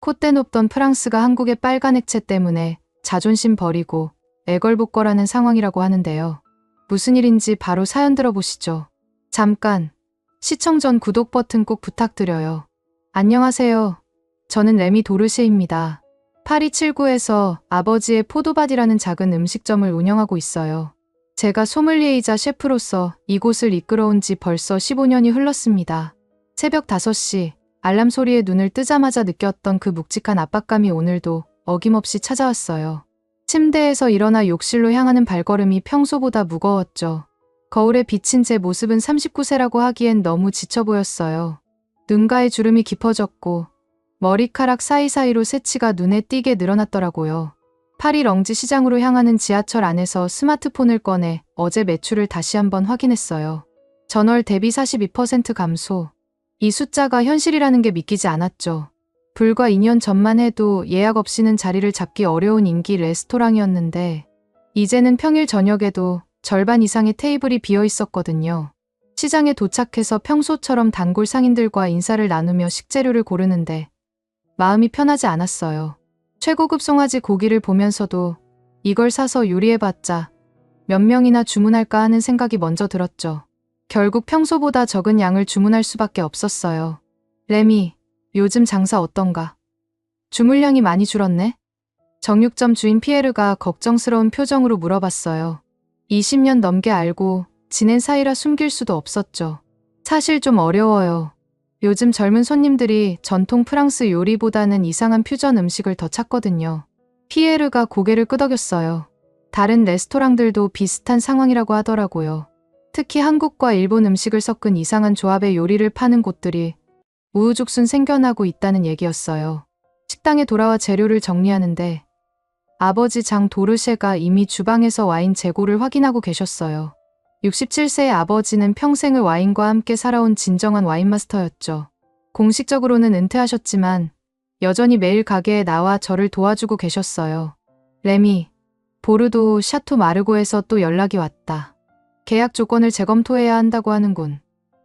콧대 높던 프랑스가 한국의 빨간 액체 때문에 자존심 버리고 애걸복걸하는 상황이라고 하는데요. 무슨 일인지 바로 사연 들어보시죠. 잠깐, 시청 전 구독 버튼 꼭 부탁드려요. 안녕하세요. 저는 레미 도르쉐입니다. 파리 7구에서 아버지의 포도밭이라는 작은 음식점을 운영하고 있어요. 제가 소믈리에이자 셰프로서 이곳을 이끌어온 지 벌써 15년이 흘렀습니다. 새벽 5시 알람 소리에 눈을 뜨자마자 느꼈던 그 묵직한 압박감이 오늘도 어김없이 찾아왔어요. 침대에서 일어나 욕실로 향하는 발걸음이 평소보다 무거웠죠. 거울에 비친 제 모습은 39세라고 하기엔 너무 지쳐 보였어요. 눈가에 주름이 깊어졌고 머리카락 사이사이로 새치가 눈에 띄게 늘어났더라고요. 파리 렁지 시장으로 향하는 지하철 안에서 스마트폰을 꺼내 어제 매출을 다시 한번 확인했어요. 전월 대비 42% 감소. 이 숫자가 현실이라는 게 믿기지 않았죠. 불과 2년 전만 해도 예약 없이는 자리를 잡기 어려운 인기 레스토랑이었는데 이제는 평일 저녁에도 절반 이상의 테이블이 비어 있었거든요. 시장에 도착해서 평소처럼 단골 상인들과 인사를 나누며 식재료를 고르는데 마음이 편하지 않았어요. 최고급 송아지 고기를 보면서도 이걸 사서 요리해봤자 몇 명이나 주문할까 하는 생각이 먼저 들었죠. 결국 평소보다 적은 양을 주문할 수밖에 없었어요. 레미, 요즘 장사 어떤가? 주물량이 많이 줄었네? 정육점 주인 피에르가 걱정스러운 표정으로 물어봤어요. 20년 넘게 알고 지낸 사이라 숨길 수도 없었죠. 사실 좀 어려워요. 요즘 젊은 손님들이 전통 프랑스 요리보다는 이상한 퓨전 음식을 더 찾거든요. 피에르가 고개를 끄덕였어요. 다른 레스토랑들도 비슷한 상황이라고 하더라고요. 특히 한국과 일본 음식을 섞은 이상한 조합의 요리를 파는 곳들이 우후죽순 생겨나고 있다는 얘기였어요. 식당에 돌아와 재료를 정리하는데 아버지 장 도르쉐가 이미 주방에서 와인 재고를 확인하고 계셨어요. 67세의 아버지는 평생을 와인과 함께 살아온 진정한 와인 마스터였죠. 공식적으로는 은퇴하셨지만 여전히 매일 가게에 나와 저를 도와주고 계셨어요. 레미, 보르도 샤토 마르고에서 또 연락이 왔다. 계약 조건을 재검토해야 한다고 하는군.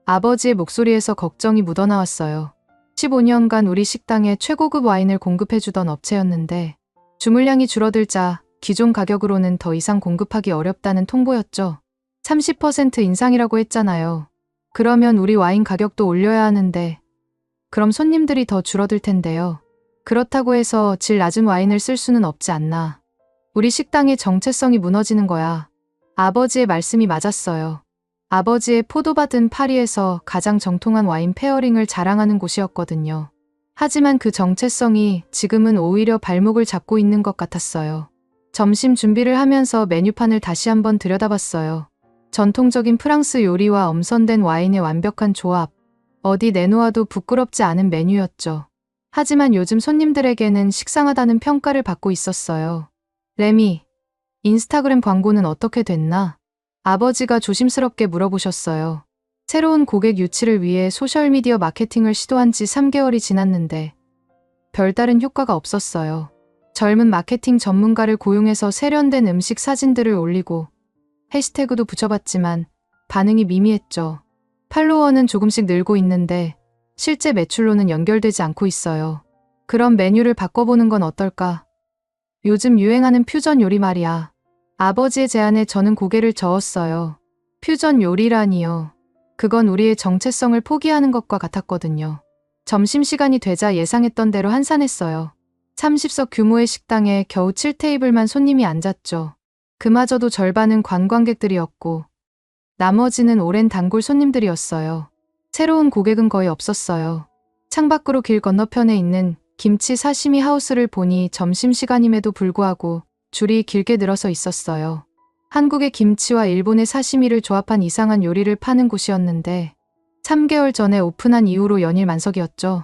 아버지의 목소리에서 걱정이 묻어나왔어요. 15년간 우리 식당에 최고급 와인을 공급해주던 업체였는데 주물량이 줄어들자 기존 가격으로는 더 이상 공급하기 어렵다는 통보였죠. 30% 인상이라고 했잖아요. 그러면 우리 와인 가격도 올려야 하는데 그럼 손님들이 더 줄어들 텐데요. 그렇다고 해서 질 낮은 와인을 쓸 수는 없지 않나. 우리 식당의 정체성이 무너지는 거야. 아버지의 말씀이 맞았어요. 아버지의 포도밭은 파리에서 가장 정통한 와인 페어링을 자랑하는 곳이었거든요. 하지만 그 정체성이 지금은 오히려 발목을 잡고 있는 것 같았어요. 점심 준비를 하면서 메뉴판을 다시 한번 들여다봤어요. 전통적인 프랑스 요리와 엄선된 와인의 완벽한 조합. 어디 내놓아도 부끄럽지 않은 메뉴였죠. 하지만 요즘 손님들에게는 식상하다는 평가를 받고 있었어요. 레미, 인스타그램 광고는 어떻게 됐나? 아버지가 조심스럽게 물어보셨어요. 새로운 고객 유치를 위해 소셜미디어 마케팅을 시도한 지 3개월이 지났는데 별다른 효과가 없었어요. 젊은 마케팅 전문가를 고용해서 세련된 음식 사진들을 올리고 해시태그도 붙여봤지만 반응이 미미했죠. 팔로워는 조금씩 늘고 있는데 실제 매출로는 연결되지 않고 있어요. 그럼 메뉴를 바꿔보는 건 어떨까? 요즘 유행하는 퓨전 요리 말이야. 아버지의 제안에 저는 고개를 저었어요. 퓨전 요리라니요. 그건 우리의 정체성을 포기하는 것과 같았거든요. 점심시간이 되자 예상했던 대로 한산했어요. 30석 규모의 식당에 겨우 7테이블만 손님이 앉았죠. 그마저도 절반은 관광객들이었고 나머지는 오랜 단골 손님들이었어요. 새로운 고객은 거의 없었어요. 창밖으로 길 건너편에 있는 김치 사시미 하우스를 보니 점심시간임에도 불구하고 줄이 길게 늘어서 있었어요. 한국의 김치와 일본의 사시미를 조합한 이상한 요리를 파는 곳이었는데 3개월 전에 오픈한 이후로 연일 만석이었죠.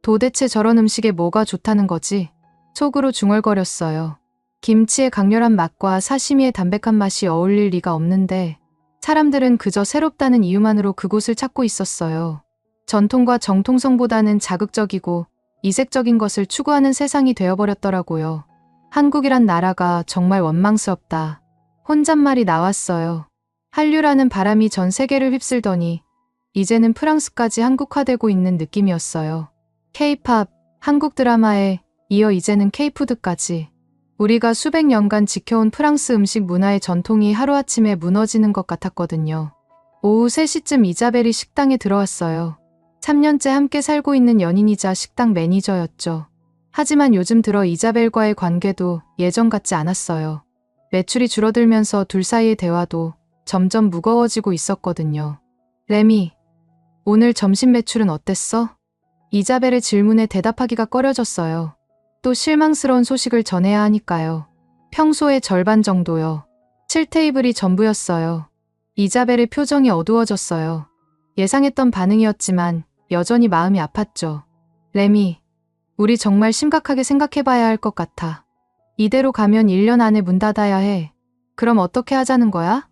도대체 저런 음식에 뭐가 좋다는 거지? 속으로 중얼거렸어요. 김치의 강렬한 맛과 사시미의 담백한 맛이 어울릴 리가 없는데 사람들은 그저 새롭다는 이유만으로 그곳을 찾고 있었어요. 전통과 정통성보다는 자극적이고 이색적인 것을 추구하는 세상이 되어버렸더라고요. 한국이란 나라가 정말 원망스럽다. 혼잣말이 나왔어요. 한류라는 바람이 전 세계를 휩쓸더니 이제는 프랑스까지 한국화되고 있는 느낌이었어요. K-팝, 한국 드라마에 이어 이제는 K푸드까지. 우리가 수백 년간 지켜온 프랑스 음식 문화의 전통이 하루아침에 무너지는 것 같았거든요. 오후 3시쯤 이자벨이 식당에 들어왔어요. 3년째 함께 살고 있는 연인이자 식당 매니저였죠. 하지만 요즘 들어 이자벨과의 관계도 예전 같지 않았어요. 매출이 줄어들면서 둘 사이의 대화도 점점 무거워지고 있었거든요. 레미, 오늘 점심 매출은 어땠어? 이자벨의 질문에 대답하기가 꺼려졌어요. 또 실망스러운 소식을 전해야 하니까요. 평소의 절반 정도요. 7테이블이 전부였어요. 이자벨의 표정이 어두워졌어요. 예상했던 반응이었지만 여전히 마음이 아팠죠. 레미, 우리 정말 심각하게 생각해봐야 할 것 같아. 이대로 가면 1년 안에 문 닫아야 해. 그럼 어떻게 하자는 거야?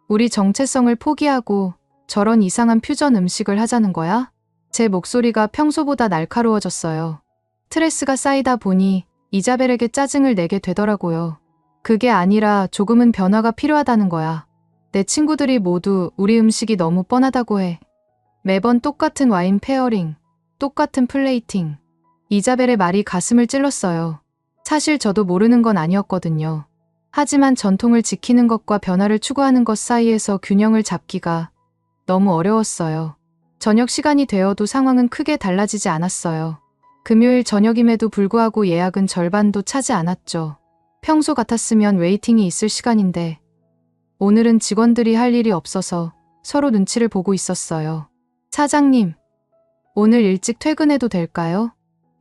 우리 정체성을 포기하고 저런 이상한 퓨전 음식을 하자는 거야? 제 목소리가 평소보다 날카로워졌어요. 스트레스가 쌓이다 보니 이자벨에게 짜증을 내게 되더라고요. 그게 아니라 조금은 변화가 필요하다는 거야. 내 친구들이 모두 우리 음식이 너무 뻔하다고 해. 매번 똑같은 와인 페어링, 똑같은 플레이팅. 이자벨의 말이 가슴을 찔렀어요. 사실 저도 모르는 건 아니었거든요. 하지만 전통을 지키는 것과 변화를 추구하는 것 사이에서 균형을 잡기가 너무 어려웠어요. 저녁 시간이 되어도 상황은 크게 달라지지 않았어요. 금요일 저녁임에도 불구하고 예약은 절반도 차지 않았죠. 평소 같았으면 웨이팅이 있을 시간인데 오늘은 직원들이 할 일이 없어서 서로 눈치를 보고 있었어요. 사장님, 오늘 일찍 퇴근해도 될까요?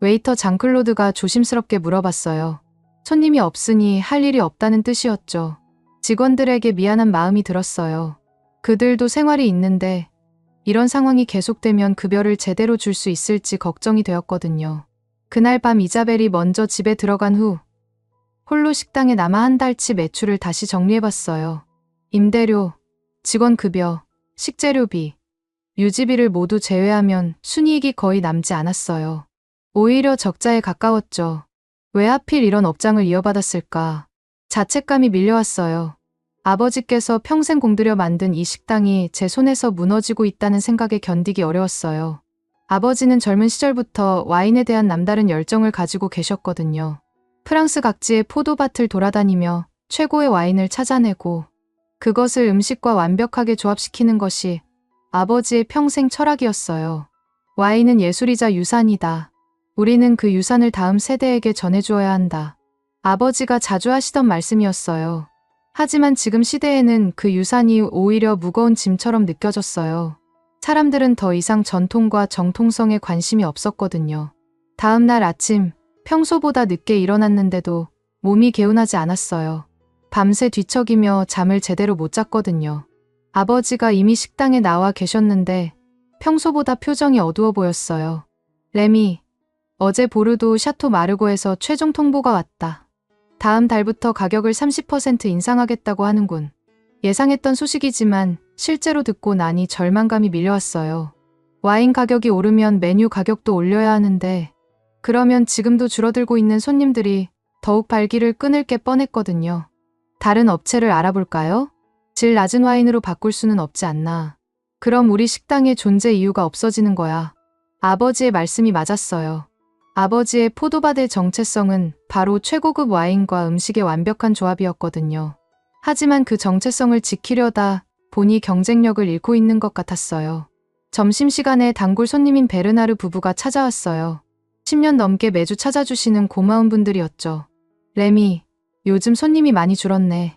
웨이터 장클로드가 조심스럽게 물어봤어요. 손님이 없으니 할 일이 없다는 뜻이었죠. 직원들에게 미안한 마음이 들었어요. 그들도 생활이 있는데 이런 상황이 계속되면 급여를 제대로 줄 수 있을지 걱정이 되었거든요. 그날 밤 이자벨이 먼저 집에 들어간 후 홀로 식당에 남아 한 달치 매출을 다시 정리해봤어요. 임대료, 직원 급여, 식재료비, 유지비를 모두 제외하면 순이익이 거의 남지 않았어요. 오히려 적자에 가까웠죠. 왜 하필 이런 업장을 이어받았을까? 자책감이 밀려왔어요. 아버지께서 평생 공들여 만든 이 식당이 제 손에서 무너지고 있다는 생각에 견디기 어려웠어요. 아버지는 젊은 시절부터 와인에 대한 남다른 열정을 가지고 계셨거든요. 프랑스 각지의 포도밭을 돌아다니며 최고의 와인을 찾아내고 그것을 음식과 완벽하게 조합시키는 것이 아버지의 평생 철학이었어요. 와인은 예술이자 유산이다. 우리는 그 유산을 다음 세대에게 전해주어야 한다. 아버지가 자주 하시던 말씀이었어요. 하지만 지금 시대에는 그 유산이 오히려 무거운 짐처럼 느껴졌어요. 사람들은 더 이상 전통과 정통성에 관심이 없었거든요. 다음 날 아침, 평소보다 늦게 일어났는데도 몸이 개운하지 않았어요. 밤새 뒤척이며 잠을 제대로 못 잤거든요. 아버지가 이미 식당에 나와 계셨는데 평소보다 표정이 어두워 보였어요. 레미, 어제 보르도 샤토 마르고에서 최종 통보가 왔다. 다음 달부터 가격을 30% 인상하겠다고 하는군. 예상했던 소식이지만 실제로 듣고 나니 절망감이 밀려왔어요. 와인 가격이 오르면 메뉴 가격도 올려야 하는데 그러면 지금도 줄어들고 있는 손님들이 더욱 발길을 끊을 게 뻔했거든요. 다른 업체를 알아볼까요? 질 낮은 와인으로 바꿀 수는 없지 않나. 그럼 우리 식당의 존재 이유가 없어지는 거야. 아버지의 말씀이 맞았어요. 아버지의 포도밭의 정체성은 바로 최고급 와인과 음식의 완벽한 조합이었거든요. 하지만 그 정체성을 지키려다 보니 경쟁력을 잃고 있는 것 같았어요. 점심시간에 단골 손님인 베르나르 부부가 찾아왔어요. 10년 넘게 매주 찾아주시는 고마운 분들이었죠. 레미, 요즘 손님이 많이 줄었네.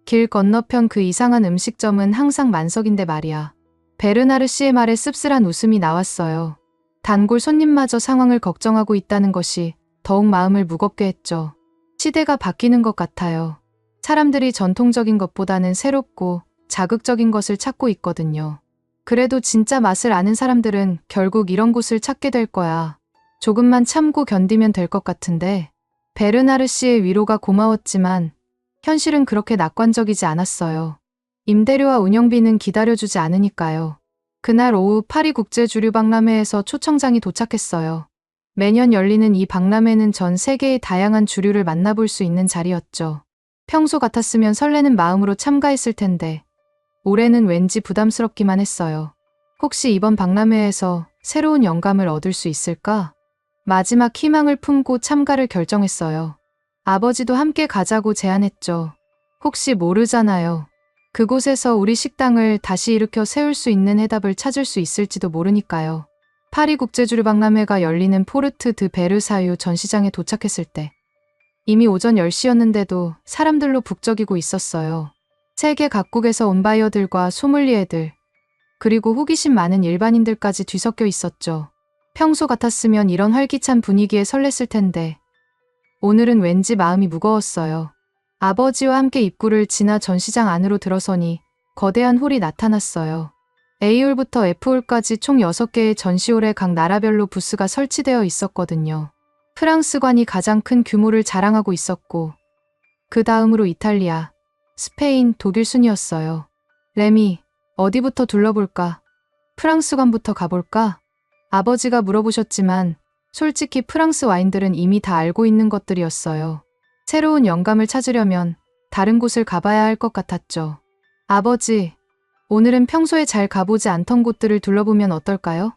길 건너편 그 이상한 음식점은 항상 만석인데 말이야. 베르나르 씨의 말에 씁쓸한 웃음이 나왔어요. 단골 손님마저 상황을 걱정하고 있다는 것이 더욱 마음을 무겁게 했죠. 시대가 바뀌는 것 같아요. 사람들이 전통적인 것보다는 새롭고 자극적인 것을 찾고 있거든요. 그래도 진짜 맛을 아는 사람들은 결국 이런 곳을 찾게 될 거야. 조금만 참고 견디면 될 것 같은데. 베르나르 씨의 위로가 고마웠지만 현실은 그렇게 낙관적이지 않았어요. 임대료와 운영비는 기다려주지 않으니까요. 그날 오후 파리 국제주류 박람회에서 초청장이 도착했어요. 매년 열리는 이 박람회는 전 세계의 다양한 주류를 만나볼 수 있는 자리였죠. 평소 같았으면 설레는 마음으로 참가했을 텐데 올해는 왠지 부담스럽기만 했어요. 혹시 이번 박람회에서 새로운 영감을 얻을 수 있을까? 마지막 희망을 품고 참가를 결정했어요. 아버지도 함께 가자고 제안했죠. 혹시 모르잖아요. 그곳에서 우리 식당을 다시 일으켜 세울 수 있는 해답을 찾을 수 있을지도 모르니까요. 파리 국제주류박람회가 열리는 포르트 드 베르사유 전시장에 도착했을 때 이미 오전 10시였는데도 사람들로 북적이고 있었어요. 세계 각국에서 온 바이어들과 소믈리에들, 그리고 호기심 많은 일반인들까지 뒤섞여 있었죠. 평소 같았으면 이런 활기찬 분위기에 설렜을 텐데 오늘은 왠지 마음이 무거웠어요. 아버지와 함께 입구를 지나 전시장 안으로 들어서니 거대한 홀이 나타났어요. A홀부터 F홀까지 총 6개의 전시홀에 각 나라별로 부스가 설치되어 있었거든요. 프랑스관이 가장 큰 규모를 자랑하고 있었고 그 다음으로 이탈리아, 스페인, 독일 순이었어요. 레미, 어디부터 둘러볼까? 프랑스관부터 가볼까? 아버지가 물어보셨지만 솔직히 프랑스 와인들은 이미 다 알고 있는 것들이었어요. 새로운 영감을 찾으려면 다른 곳을 가봐야 할 것 같았죠. 아버지, 오늘은 평소에 잘 가보지 않던 곳들을 둘러보면 어떨까요?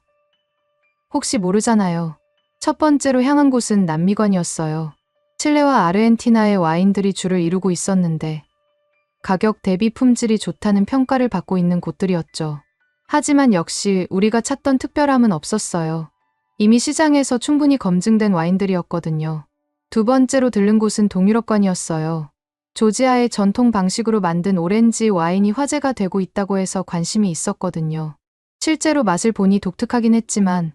혹시 모르잖아요. 첫 번째로 향한 곳은 남미관이었어요. 칠레와 아르헨티나의 와인들이 줄을 이루고 있었는데 가격 대비 품질이 좋다는 평가를 받고 있는 곳들이었죠. 하지만 역시 우리가 찾던 특별함은 없었어요. 이미 시장에서 충분히 검증된 와인들이었거든요. 두 번째로 들른 곳은 동유럽관이었어요. 조지아의 전통 방식으로 만든 오렌지 와인이 화제가 되고 있다고 해서 관심이 있었거든요. 실제로 맛을 보니 독특하긴 했지만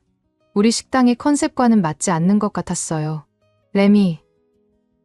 우리 식당의 컨셉과는 맞지 않는 것 같았어요. 레미,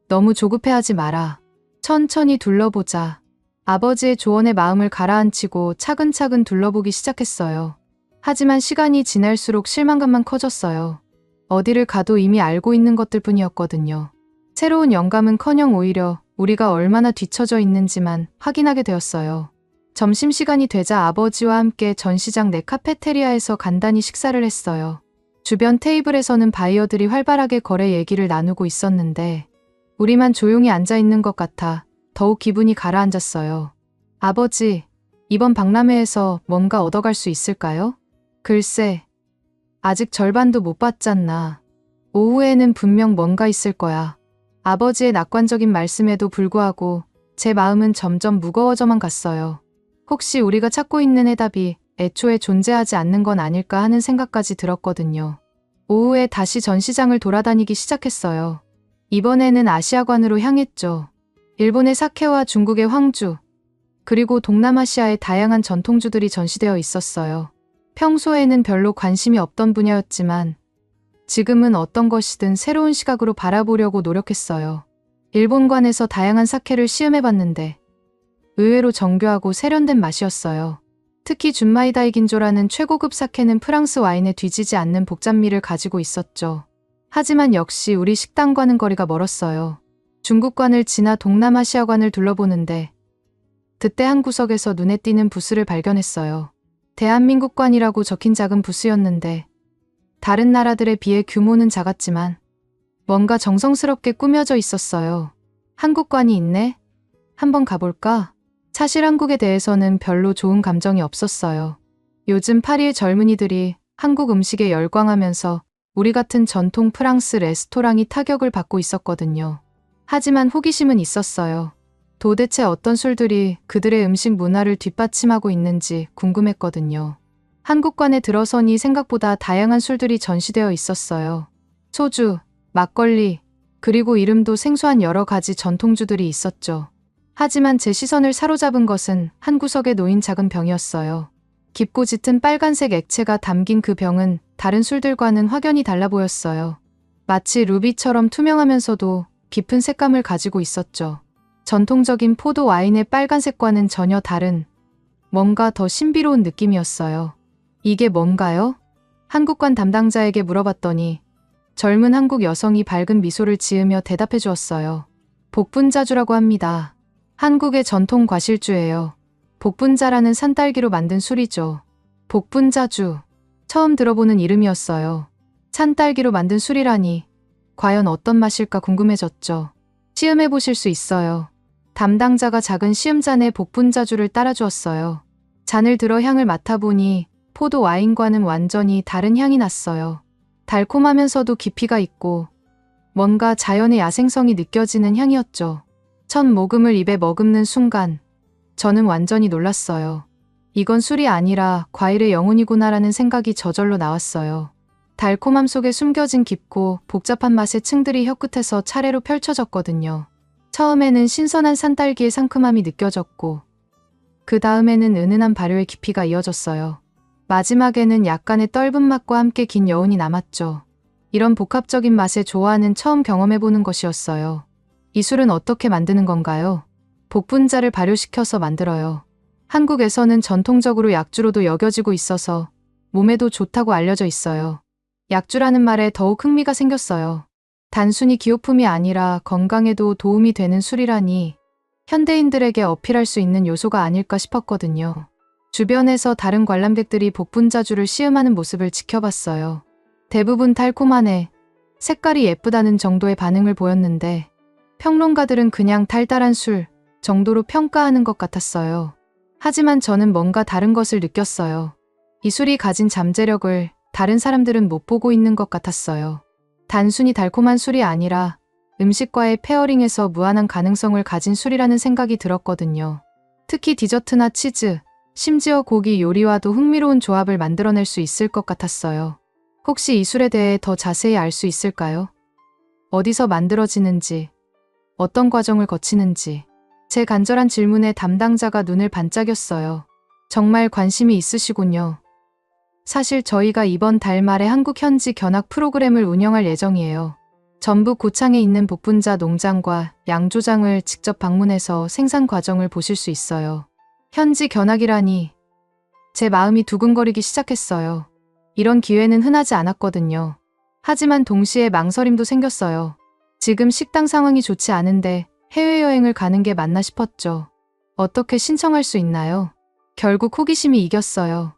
너무 조급해하지 마라. 천천히 둘러보자. 아버지의 조언에 마음을 가라앉히고 차근차근 둘러보기 시작했어요. 하지만 시간이 지날수록 실망감만 커졌어요. 어디를 가도 이미 알고 있는 것들 뿐이었거든요. 새로운 영감은커녕 오히려 우리가 얼마나 뒤처져 있는지만 확인하게 되었어요. 점심시간이 되자 아버지와 함께 전시장 내 카페테리아에서 간단히 식사를 했어요. 주변 테이블에서는 바이어들이 활발하게 거래 얘기를 나누고 있었는데 우리만 조용히 앉아있는 것 같아 더욱 기분이 가라앉았어요. 아버지, 이번 박람회에서 뭔가 얻어갈 수 있을까요? 글쎄, 아직 절반도 못 봤잖아. 오후에는 분명 뭔가 있을 거야. 아버지의 낙관적인 말씀에도 불구하고 제 마음은 점점 무거워져만 갔어요. 혹시 우리가 찾고 있는 해답이 애초에 존재하지 않는 건 아닐까 하는 생각까지 들었거든요. 오후에 다시 전시장을 돌아다니기 시작했어요. 이번에는 아시아관으로 향했죠. 일본의 사케와 중국의 황주, 그리고 동남아시아의 다양한 전통주들이 전시되어 있었어요. 평소에는 별로 관심이 없던 분야였지만 지금은 어떤 것이든 새로운 시각으로 바라보려고 노력했어요. 일본관에서 다양한 사케를 시음해봤는데 의외로 정교하고 세련된 맛이었어요. 특히 준마이다이 긴조라는 최고급 사케는 프랑스 와인에 뒤지지 않는 복잡미를 가지고 있었죠. 하지만 역시 우리 식당과는 거리가 멀었어요. 중국관을 지나 동남아시아관을 둘러보는데 그때 한 구석에서 눈에 띄는 부스를 발견했어요. 대한민국관이라고 적힌 작은 부스였는데 다른 나라들에 비해 규모는 작았지만 뭔가 정성스럽게 꾸며져 있었어요. 한국관이 있네? 한번 가볼까? 사실 한국에 대해서는 별로 좋은 감정이 없었어요. 요즘 파리의 젊은이들이 한국 음식에 열광하면서 우리 같은 전통 프랑스 레스토랑이 타격을 받고 있었거든요. 하지만 호기심은 있었어요. 도대체 어떤 술들이 그들의 음식 문화를 뒷받침하고 있는지 궁금했거든요. 한국관에 들어서니 생각보다 다양한 술들이 전시되어 있었어요. 소주, 막걸리, 그리고 이름도 생소한 여러 가지 전통주들이 있었죠. 하지만 제 시선을 사로잡은 것은 한 구석에 놓인 작은 병이었어요. 깊고 짙은 빨간색 액체가 담긴 그 병은 다른 술들과는 확연히 달라 보였어요. 마치 루비처럼 투명하면서도 깊은 색감을 가지고 있었죠. 전통적인 포도 와인의 빨간색과는 전혀 다른 뭔가 더 신비로운 느낌이었어요. 이게 뭔가요? 한국관 담당자에게 물어봤더니 젊은 한국 여성이 밝은 미소를 지으며 대답해 주었어요. 복분자주라고 합니다. 한국의 전통 과실주예요. 복분자라는 산딸기로 만든 술이죠. 복분자주. 처음 들어보는 이름이었어요. 산딸기로 만든 술이라니 과연 어떤 맛일까 궁금해졌죠. 시음해 보실 수 있어요. 담당자가 작은 시음잔에 복분자주를 따라주었어요. 잔을 들어 향을 맡아보니 포도 와인과는 완전히 다른 향이 났어요. 달콤하면서도 깊이가 있고 뭔가 자연의 야생성이 느껴지는 향이었죠. 첫 모금을 입에 머금는 순간 저는 완전히 놀랐어요. 이건 술이 아니라 과일의 영혼이구나라는 생각이 저절로 나왔어요. 달콤함 속에 숨겨진 깊고 복잡한 맛의 층들이 혀끝에서 차례로 펼쳐졌거든요. 처음에는 신선한 산딸기의 상큼함이 느껴졌고 그 다음에는 은은한 발효의 깊이가 이어졌어요. 마지막에는 약간의 떫은 맛과 함께 긴 여운이 남았죠. 이런 복합적인 맛의 조화는 처음 경험해보는 것이었어요. 이 술은 어떻게 만드는 건가요? 복분자를 발효시켜서 만들어요. 한국에서는 전통적으로 약주로도 여겨지고 있어서 몸에도 좋다고 알려져 있어요. 약주라는 말에 더욱 흥미가 생겼어요. 단순히 기호품이 아니라 건강에도 도움이 되는 술이라니 현대인들에게 어필할 수 있는 요소가 아닐까 싶었거든요. 주변에서 다른 관람객들이 복분자주를 시음하는 모습을 지켜봤어요. 대부분 달콤하네, 색깔이 예쁘다는 정도의 반응을 보였는데 평론가들은 그냥 달달한 술 정도로 평가하는 것 같았어요. 하지만 저는 뭔가 다른 것을 느꼈어요. 이 술이 가진 잠재력을 다른 사람들은 못 보고 있는 것 같았어요. 단순히 달콤한 술이 아니라 음식과의 페어링에서 무한한 가능성을 가진 술이라는 생각이 들었거든요. 특히 디저트나 치즈, 심지어 고기 요리와도 흥미로운 조합을 만들어낼 수 있을 것 같았어요. 혹시 이 술에 대해 더 자세히 알 수 있을까요? 어디서 만들어지는지, 어떤 과정을 거치는지. 제 간절한 질문에 담당자가 눈을 반짝였어요. 정말 관심이 있으시군요. 사실 저희가 이번 달 말에 한국 현지 견학 프로그램을 운영할 예정이에요. 전북 고창에 있는 복분자 농장과 양조장을 직접 방문해서 생산 과정을 보실 수 있어요. 현지 견학이라니 제 마음이 두근거리기 시작했어요. 이런 기회는 흔하지 않았거든요. 하지만 동시에 망설임도 생겼어요. 지금 식당 상황이 좋지 않은데 해외여행을 가는 게 맞나 싶었죠. 어떻게 신청할 수 있나요? 결국 호기심이 이겼어요.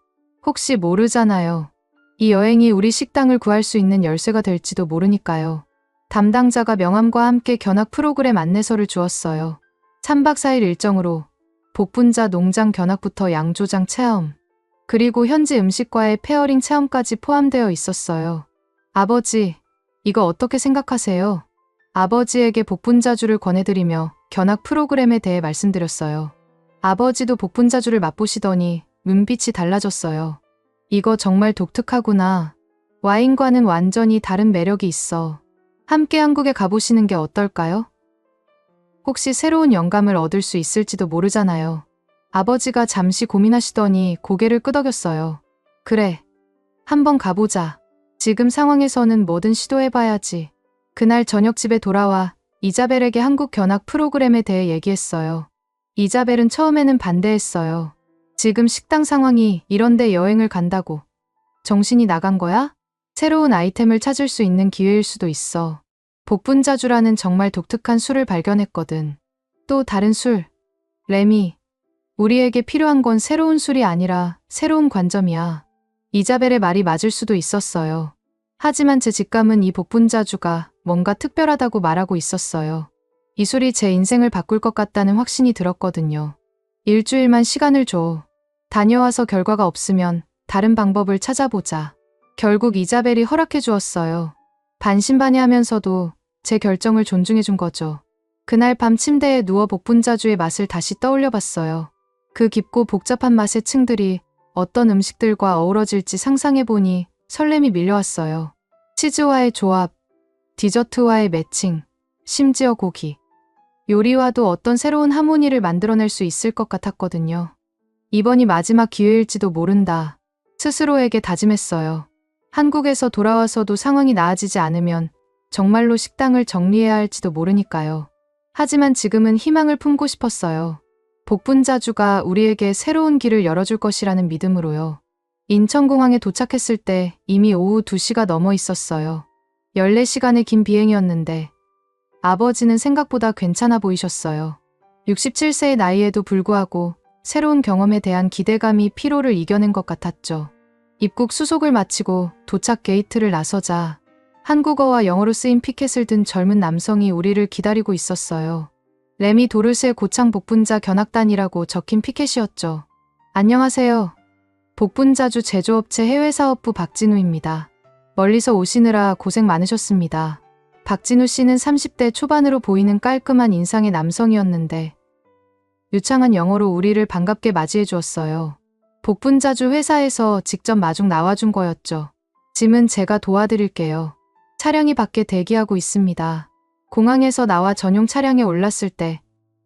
혹시 모르잖아요. 이 여행이 우리 식당을 구할 수 있는 열쇠가 될지도 모르니까요. 담당자가 명함과 함께 견학 프로그램 안내서를 주었어요. 3박 4일 일정으로 복분자 농장 견학부터 양조장 체험, 그리고 현지 음식과의 페어링 체험까지 포함되어 있었어요. 아버지, 이거 어떻게 생각하세요? 아버지에게 복분자주를 권해드리며 견학 프로그램에 대해 말씀드렸어요. 아버지도 복분자주를 맛보시더니 눈빛이 달라졌어요. 이거 정말 독특하구나. 와인과는 완전히 다른 매력이 있어. 함께 한국에 가보시는 게 어떨까요? 혹시 새로운 영감을 얻을 수 있을지도 모르잖아요. 아버지가 잠시 고민하시더니 고개를 끄덕였어요. 그래, 한번 가보자. 지금 상황에서는 뭐든 시도해봐야지. 그날 저녁 집에 돌아와 이자벨에게 한국 견학 프로그램에 대해 얘기했어요. 이자벨은 처음에는 반대했어요. 지금 식당 상황이 이런데 여행을 간다고. 정신이 나간 거야? 새로운 아이템을 찾을 수 있는 기회일 수도 있어. 복분자주라는 정말 독특한 술을 발견했거든. 또 다른 술. 레미, 우리에게 필요한 건 새로운 술이 아니라 새로운 관점이야. 이자벨의 말이 맞을 수도 있었어요. 하지만 제 직감은 이 복분자주가 뭔가 특별하다고 말하고 있었어요. 이 술이 제 인생을 바꿀 것 같다는 확신이 들었거든요. 일주일만 시간을 줘. 다녀와서 결과가 없으면 다른 방법을 찾아보자. 결국 이자벨이 허락해 주었어요. 반신반의하면서도 제 결정을 존중해 준 거죠. 그날 밤 침대에 누워 복분자주의 맛을 다시 떠올려 봤어요. 그 깊고 복잡한 맛의 층들이 어떤 음식들과 어우러질지 상상해보니 설렘이 밀려왔어요. 치즈와의 조합, 디저트와의 매칭, 심지어 고기. 요리와도 어떤 새로운 하모니를 만들어낼 수 있을 것 같았거든요. 이번이 마지막 기회일지도 모른다. 스스로에게 다짐했어요. 한국에서 돌아와서도 상황이 나아지지 않으면 정말로 식당을 정리해야 할지도 모르니까요. 하지만 지금은 희망을 품고 싶었어요. 복분자주가 우리에게 새로운 길을 열어줄 것이라는 믿음으로요. 인천공항에 도착했을 때 이미 오후 2시가 넘어 있었어요. 14시간의 긴 비행이었는데 아버지는 생각보다 괜찮아 보이셨어요. 67세의 나이에도 불구하고 새로운 경험에 대한 기대감이 피로를 이겨낸 것 같았죠. 입국 수속을 마치고 도착 게이트를 나서자 한국어와 영어로 쓰인 피켓을 든 젊은 남성이 우리를 기다리고 있었어요. 레미 도르세 고창 복분자 견학단이라고 적힌 피켓이었죠. 안녕하세요. 복분자주 제조업체 해외사업부 박진우입니다. 멀리서 오시느라 고생 많으셨습니다. 박진우 씨는 30대 초반으로 보이는 깔끔한 인상의 남성이었는데 유창한 영어로 우리를 반갑게 맞이해 주었어요. 복분자주 회사에서 직접 마중 나와준 거였죠. 짐은 제가 도와드릴게요. 차량이 밖에 대기하고 있습니다. 공항에서 나와 전용 차량에 올랐을 때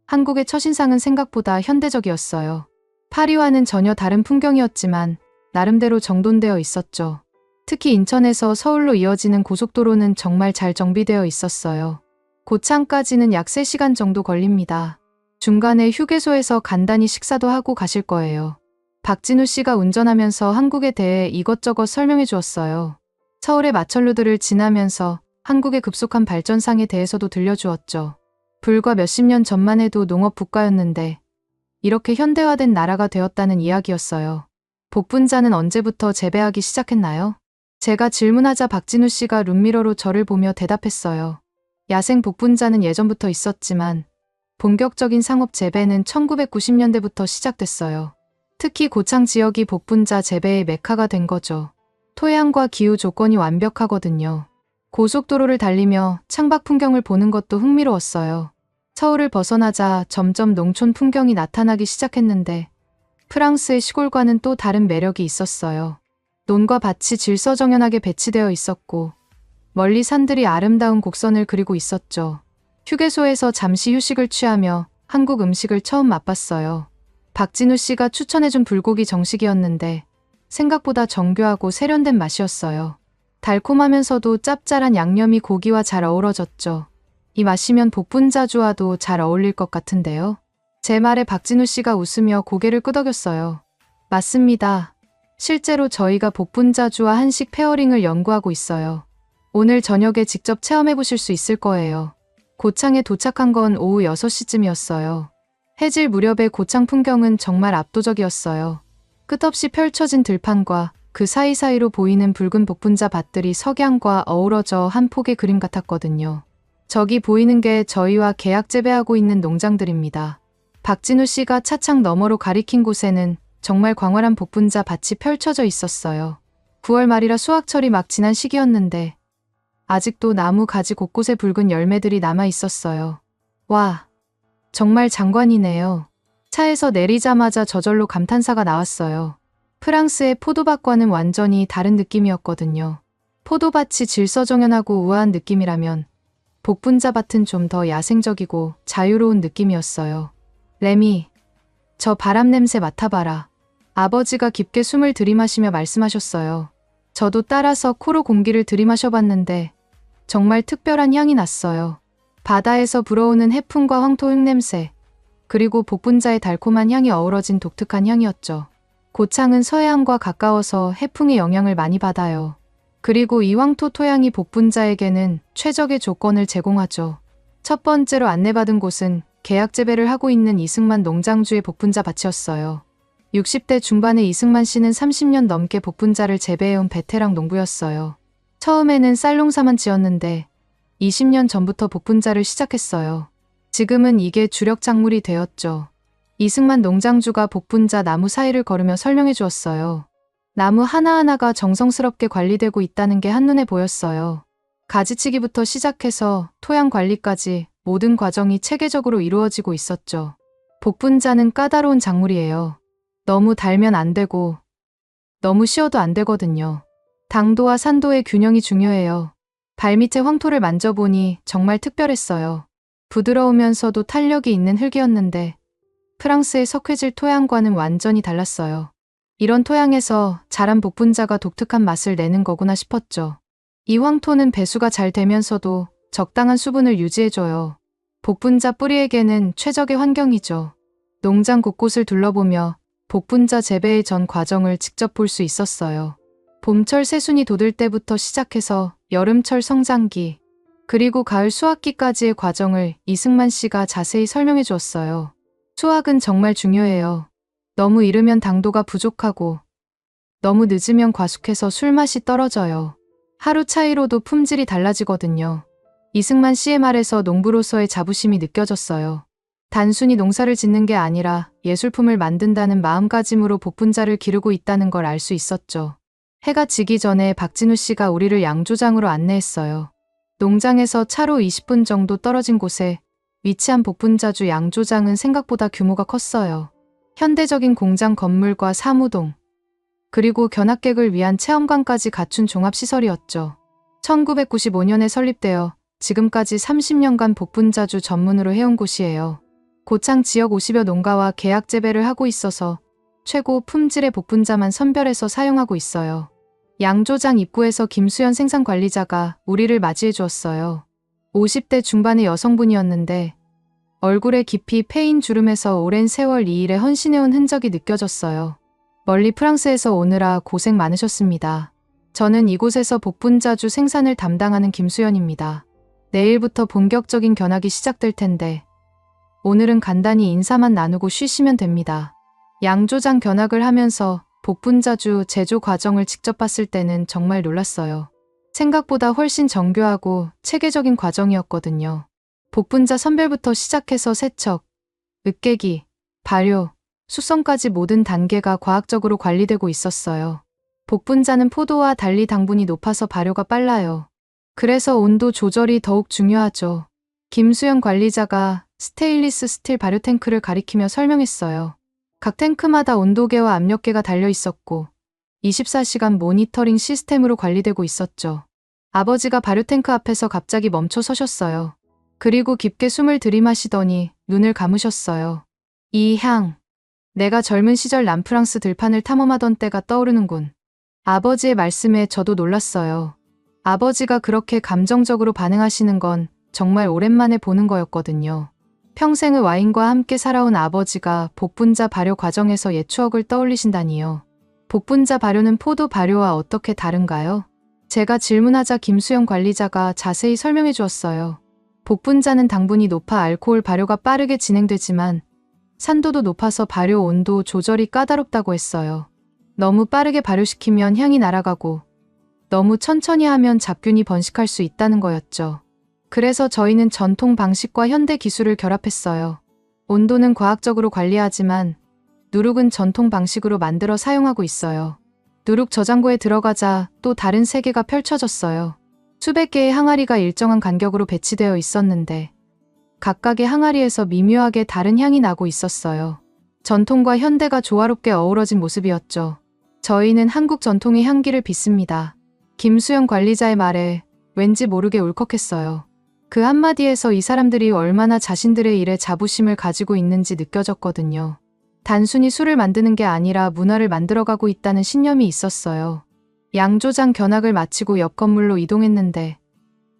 한국의 첫인상은 생각보다 현대적이었어요. 파리와는 전혀 다른 풍경이었지만 나름대로 정돈되어 있었죠. 특히 인천에서 서울로 이어지는 고속도로는 정말 잘 정비되어 있었어요. 고창까지는 약 3시간 정도 걸립니다. 중간에 휴게소에서 간단히 식사도 하고 가실 거예요. 박진우 씨가 운전하면서 한국에 대해 이것저것 설명해 주었어요. 서울의 마천루들을 지나면서 한국의 급속한 발전상에 대해서도 들려주었죠. 불과 몇십 년 전만 해도 농업 국가였는데 이렇게 현대화된 나라가 되었다는 이야기였어요. 복분자는 언제부터 재배하기 시작했나요? 제가 질문하자 박진우 씨가 룸미러로 저를 보며 대답했어요. 야생 복분자는 예전부터 있었지만 본격적인 상업 재배는 1990년대부터 시작됐어요. 특히 고창 지역이 복분자 재배의 메카가 된 거죠. 토양과 기후 조건이 완벽하거든요. 고속도로를 달리며 창밖 풍경을 보는 것도 흥미로웠어요. 서울을 벗어나자 점점 농촌 풍경이 나타나기 시작했는데 프랑스의 시골과는 또 다른 매력이 있었어요. 논과 밭이 질서정연하게 배치되어 있었고 멀리 산들이 아름다운 곡선을 그리고 있었죠. 휴게소에서 잠시 휴식을 취하며 한국 음식을 처음 맛봤어요. 박진우 씨가 추천해준 불고기 정식이었는데 생각보다 정교하고 세련된 맛이었어요. 달콤하면서도 짭짤한 양념이 고기와 잘 어우러졌죠. 이 맛이면 복분자주와도 잘 어울릴 것 같은데요. 제 말에 박진우 씨가 웃으며 고개를 끄덕였어요. 맞습니다. 실제로 저희가 복분자주와 한식 페어링을 연구하고 있어요. 오늘 저녁에 직접 체험해 보실 수 있을 거예요. 고창에 도착한 건 오후 6시쯤이었어요. 해질 무렵의 고창 풍경은 정말 압도적이었어요. 끝없이 펼쳐진 들판과 그 사이사이로 보이는 붉은 복분자 밭들이 석양과 어우러져 한 폭의 그림 같았거든요. 저기 보이는 게 저희와 계약 재배하고 있는 농장들입니다. 박진우 씨가 차창 너머로 가리킨 곳에는 정말 광활한 복분자 밭이 펼쳐져 있었어요. 9월 말이라 수확철이 막 지난 시기였는데 아직도 나무 가지 곳곳에 붉은 열매들이 남아 있었어요. 와, 정말 장관이네요. 차에서 내리자마자 저절로 감탄사가 나왔어요. 프랑스의 포도밭과는 완전히 다른 느낌이었거든요. 포도밭이 질서정연하고 우아한 느낌이라면 복분자 밭은 좀 더 야생적이고 자유로운 느낌이었어요. 레미, 저 바람 냄새 맡아봐라. 아버지가 깊게 숨을 들이마시며 말씀하셨어요. 저도 따라서 코로 공기를 들이마셔봤는데 정말 특별한 향이 났어요. 바다에서 불어오는 해풍과 황토 흙냄새, 그리고 복분자의 달콤한 향이 어우러진 독특한 향이었죠. 고창은 서해안과 가까워서 해풍의 영향을 많이 받아요. 그리고 이 황토 토양이 복분자에게는 최적의 조건을 제공하죠. 첫 번째로 안내받은 곳은 계약 재배를 하고 있는 이승만 농장주의 복분자 밭이었어요. 60대 중반의 이승만 씨는 30년 넘게 복분자를 재배해온 베테랑 농부였어요. 처음에는 쌀 농사만 지었는데 20년 전부터 복분자를 시작했어요. 지금은 이게 주력 작물이 되었죠. 이승만 농장주가 복분자 나무 사이를 걸으며 설명해 주었어요. 나무 하나하나가 정성스럽게 관리되고 있다는 게 한눈에 보였어요. 가지치기부터 시작해서 토양 관리까지 모든 과정이 체계적으로 이루어지고 있었죠. 복분자는 까다로운 작물이에요. 너무 달면 안 되고 너무 쉬어도 안 되거든요. 당도와 산도의 균형이 중요해요. 발밑에 황토를 만져보니 정말 특별했어요. 부드러우면서도 탄력이 있는 흙이었는데 프랑스의 석회질 토양과는 완전히 달랐어요. 이런 토양에서 자란 복분자가 독특한 맛을 내는 거구나 싶었죠. 이 황토는 배수가 잘 되면서도 적당한 수분을 유지해줘요. 복분자 뿌리에게는 최적의 환경이죠. 농장 곳곳을 둘러보며 복분자 재배의 전 과정을 직접 볼 수 있었어요. 봄철 새순이 돋을 때부터 시작해서 여름철 성장기, 그리고 가을 수확기까지의 과정을 이승만 씨가 자세히 설명해 주었어요. 수확은 정말 중요해요. 너무 이르면 당도가 부족하고 너무 늦으면 과숙해서 술맛이 떨어져요. 하루 차이로도 품질이 달라지거든요. 이승만 씨의 말에서 농부로서의 자부심이 느껴졌어요. 단순히 농사를 짓는 게 아니라 예술품을 만든다는 마음가짐으로 복분자를 기르고 있다는 걸 알 수 있었죠. 해가 지기 전에 박진우 씨가 우리를 양조장으로 안내했어요. 농장에서 차로 20분 정도 떨어진 곳에 위치한 복분자주 양조장은 생각보다 규모가 컸어요. 현대적인 공장 건물과 사무동, 그리고 견학객을 위한 체험관까지 갖춘 종합시설이었죠. 1995년에 설립되어 지금까지 30년간 복분자주 전문으로 해온 곳이에요. 고창 지역 50여 농가와 계약 재배를 하고 있어서 최고 품질의 복분자만 선별해서 사용하고 있어요. 양조장 입구에서 김수연 생산관리자가 우리를 맞이해 주었어요. 50대 중반의 여성분이었는데 얼굴에 깊이 패인 주름에서 오랜 세월 이 일에 헌신해온 흔적이 느껴졌어요. 멀리 프랑스에서 오느라 고생 많으셨습니다. 저는 이곳에서 복분자주 생산을 담당하는 김수연입니다. 내일부터 본격적인 견학이 시작될 텐데 오늘은 간단히 인사만 나누고 쉬시면 됩니다. 양조장 견학을 하면서 복분자주 제조 과정을 직접 봤을 때는 정말 놀랐어요. 생각보다 훨씬 정교하고 체계적인 과정이었거든요. 복분자 선별부터 시작해서 세척, 으깨기, 발효, 숙성까지 모든 단계가 과학적으로 관리되고 있었어요. 복분자는 포도와 달리 당분이 높아서 발효가 빨라요. 그래서 온도 조절이 더욱 중요하죠. 김수연 관리자가 스테인리스 스틸 발효 탱크를 가리키며 설명했어요. 각 탱크마다 온도계와 압력계가 달려 있었고 24시간 모니터링 시스템으로 관리되고 있었죠. 아버지가 발효 탱크 앞에서 갑자기 멈춰 서셨어요. 그리고 깊게 숨을 들이마시더니 눈을 감으셨어요. 이 향. 내가 젊은 시절 남프랑스 들판을 탐험하던 때가 떠오르는군. 아버지의 말씀에 저도 놀랐어요. 아버지가 그렇게 감정적으로 반응하시는 건 정말 오랜만에 보는 거였거든요. 평생을 와인과 함께 살아온 아버지가 복분자 발효 과정에서 옛 추억을 떠올리신다니요. 복분자 발효는 포도 발효와 어떻게 다른가요? 제가 질문하자 김수영 관리자가 자세히 설명해 주었어요. 복분자는 당분이 높아 알코올 발효가 빠르게 진행되지만 산도도 높아서 발효 온도 조절이 까다롭다고 했어요. 너무 빠르게 발효시키면 향이 날아가고 너무 천천히 하면 잡균이 번식할 수 있다는 거였죠. 그래서 저희는 전통 방식과 현대 기술을 결합했어요. 온도는 과학적으로 관리하지만 누룩은 전통 방식으로 만들어 사용하고 있어요. 누룩 저장고에 들어가자 또 다른 세계가 펼쳐졌어요. 수백 개의 항아리가 일정한 간격으로 배치되어 있었는데 각각의 항아리에서 미묘하게 다른 향이 나고 있었어요. 전통과 현대가 조화롭게 어우러진 모습이었죠. 저희는 한국 전통의 향기를 빚습니다. 김수영 관리자의 말에 왠지 모르게 울컥했어요. 그 한마디에서 이 사람들이 얼마나 자신들의 일에 자부심을 가지고 있는지 느껴졌거든요. 단순히 술을 만드는 게 아니라 문화를 만들어가고 있다는 신념이 있었어요. 양조장 견학을 마치고 옆 건물로 이동했는데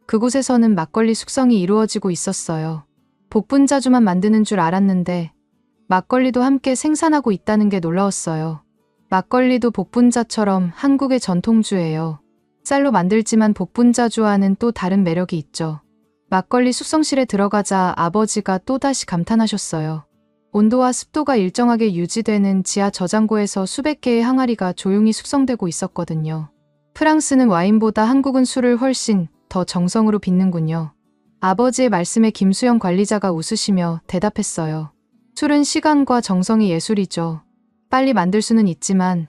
그곳에서는 막걸리 숙성이 이루어지고 있었어요. 복분자주만 만드는 줄 알았는데 막걸리도 함께 생산하고 있다는 게 놀라웠어요. 막걸리도 복분자처럼 한국의 전통주예요. 쌀로 만들지만 복분자주와는 또 다른 매력이 있죠. 막걸리 숙성실에 들어가자 아버지가 또다시 감탄하셨어요. 온도와 습도가 일정하게 유지되는 지하 저장고에서 수백 개의 항아리가 조용히 숙성되고 있었거든요. 프랑스는 와인보다 한국은 술을 훨씬 더 정성으로 빚는군요. 아버지의 말씀에 김수영 관리자가 웃으시며 대답했어요. 술은 시간과 정성이 예술이죠. 빨리 만들 수는 있지만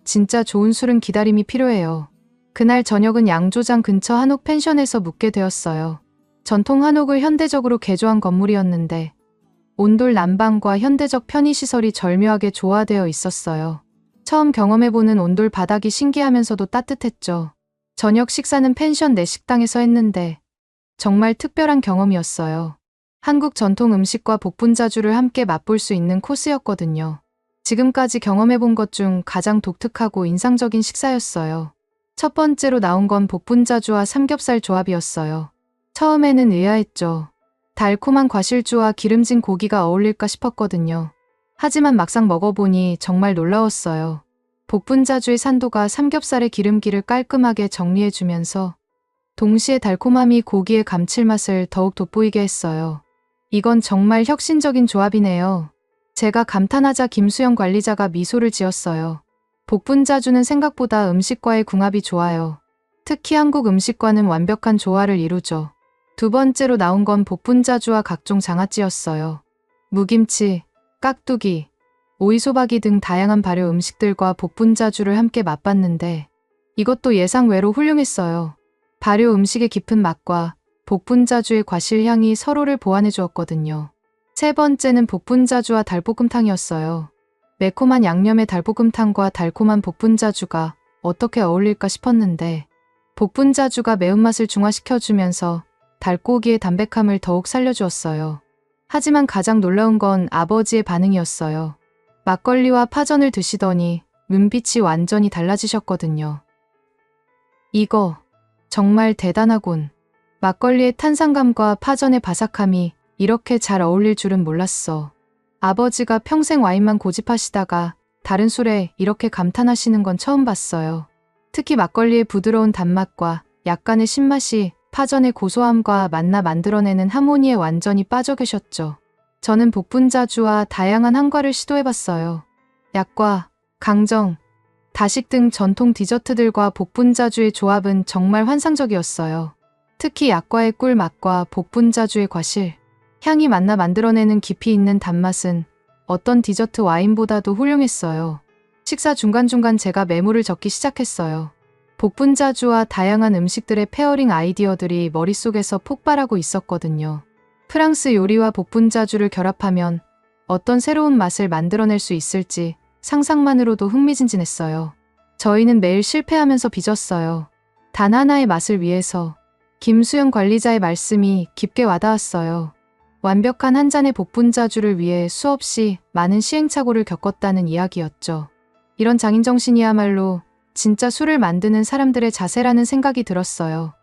진짜 좋은 술은 기다림이 필요해요. 그날 저녁은 양조장 근처 한옥 펜션에서 묵게 되었어요. 전통 한옥을 현대적으로 개조한 건물이었는데 온돌 난방과 현대적 편의시설이 절묘하게 조화되어 있었어요. 처음 경험해보는 온돌 바닥이 신기하면서도 따뜻했죠. 저녁 식사는 펜션 내 식당에서 했는데 정말 특별한 경험이었어요. 한국 전통 음식과 복분자주를 함께 맛볼 수 있는 코스였거든요. 지금까지 경험해본 것 중 가장 독특하고 인상적인 식사였어요. 첫 번째로 나온 건 복분자주와 삼겹살 조합이었어요. 처음에는 의아했죠. 달콤한 과실주와 기름진 고기가 어울릴까 싶었거든요. 하지만 막상 먹어보니 정말 놀라웠어요. 복분자주의 산도가 삼겹살의 기름기를 깔끔하게 정리해주면서 동시에 달콤함이 고기의 감칠맛을 더욱 돋보이게 했어요. 이건 정말 혁신적인 조합이네요. 제가 감탄하자 김수영 관리자가 미소를 지었어요. 복분자주는 생각보다 음식과의 궁합이 좋아요. 특히 한국 음식과는 완벽한 조화를 이루죠. 두 번째로 나온 건 복분자주와 각종 장아찌였어요. 무김치, 깍두기, 오이소박이 등 다양한 발효 음식들과 복분자주를 함께 맛봤는데 이것도 예상 외로 훌륭했어요. 발효 음식의 깊은 맛과 복분자주의 과실향이 서로를 보완해 주었거든요. 세 번째는 복분자주와 달볶음탕이었어요. 매콤한 양념의 달볶음탕과 달콤한 복분자주가 어떻게 어울릴까 싶었는데 복분자주가 매운맛을 중화시켜주면서 달고기의 담백함을 더욱 살려주었어요. 하지만 가장 놀라운 건 아버지의 반응이었어요. 막걸리와 파전을 드시더니 눈빛이 완전히 달라지셨거든요. 이거 정말 대단하군. 막걸리의 탄산감과 파전의 바삭함이 이렇게 잘 어울릴 줄은 몰랐어. 아버지가 평생 와인만 고집하시다가 다른 술에 이렇게 감탄하시는 건 처음 봤어요. 특히 막걸리의 부드러운 단맛과 약간의 신맛이 파전의 고소함과 만나 만들어내는 하모니에 완전히 빠져 계셨죠. 저는 복분자주와 다양한 한과를 시도해봤어요. 약과, 강정, 다식 등 전통 디저트들과 복분자주의 조합은 정말 환상적이었어요. 특히 약과의 꿀맛과 복분자주의 과실, 향이 만나 만들어내는 깊이 있는 단맛은 어떤 디저트 와인보다도 훌륭했어요. 식사 중간중간 제가 메모를 적기 시작했어요. 복분자주와 다양한 음식들의 페어링 아이디어들이 머릿속에서 폭발하고 있었거든요. 프랑스 요리와 복분자주를 결합하면 어떤 새로운 맛을 만들어낼 수 있을지 상상만으로도 흥미진진했어요. 저희는 매일 실패하면서 빚었어요. 단 하나의 맛을 위해서. 김수영 관리자의 말씀이 깊게 와닿았어요. 완벽한 한 잔의 복분자주를 위해 수없이 많은 시행착오를 겪었다는 이야기였죠. 이런 장인정신이야말로 진짜 술을 만드는 사람들의 자세라는 생각이 들었어요.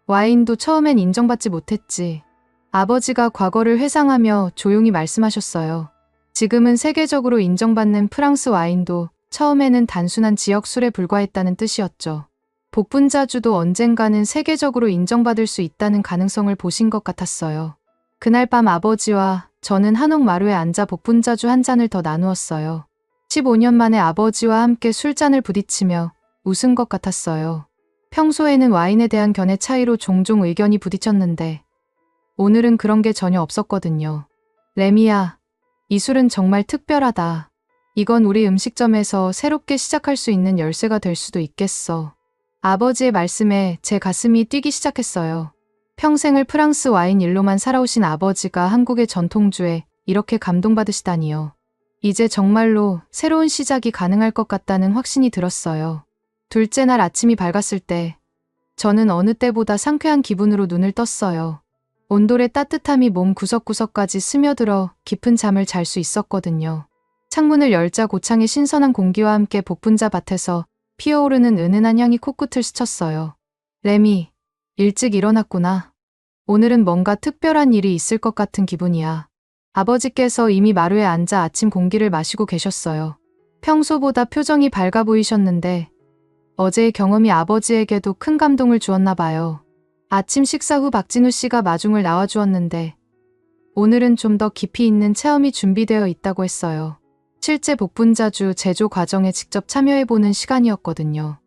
와인도 처음엔 인정받지 못했지. 아버지가 과거를 회상하며 조용히 말씀하셨어요. 지금은 세계적으로 인정받는 프랑스 와인도 처음에는 단순한 지역 술에 불과했다는 뜻이었죠. 복분자주도 언젠가는 세계적으로 인정받을 수 있다는 가능성을 보신 것 같았어요. 그날 밤 아버지와 저는 한옥 마루에 앉아 복분자주 한 잔을 더 나누었어요. 15년 만에 아버지와 함께 술잔을 부딪히며 웃은 것 같았어요. 평소에는 와인에 대한 견해 차이로 종종 의견이 부딪혔는데 오늘은 그런 게 전혀 없었거든요. 레미야, 이 술은 정말 특별하다. 이건 우리 음식점에서 새롭게 시작할 수 있는 열쇠가 될 수도 있겠어. 아버지의 말씀에 제 가슴이 뛰기 시작했어요. 평생을 프랑스 와인 일로만 살아오신 아버지가 한국의 전통주에 이렇게 감동받으시다니요. 이제 정말로 새로운 시작이 가능할 것 같다는 확신이 들었어요. 둘째 날 아침이 밝았을 때 저는 어느 때보다 상쾌한 기분으로 눈을 떴어요. 온돌의 따뜻함이 몸 구석구석까지 스며들어 깊은 잠을 잘 수 있었거든요. 창문을 열자 고창의 신선한 공기와 함께 복분자 밭에서 피어오르는 은은한 향이 코끝을 스쳤어요. 레미, 일찍 일어났구나. 오늘은 뭔가 특별한 일이 있을 것 같은 기분이야. 아버지께서 이미 마루에 앉아 아침 공기를 마시고 계셨어요. 평소보다 표정이 밝아 보이셨는데 어제의 경험이 아버지에게도 큰 감동을 주었나 봐요. 아침 식사 후 박진우 씨가 마중을 나와주었는데 오늘은 좀 더 깊이 있는 체험이 준비되어 있다고 했어요. 실제 복분자주 제조 과정에 직접 참여해보는 시간이었거든요.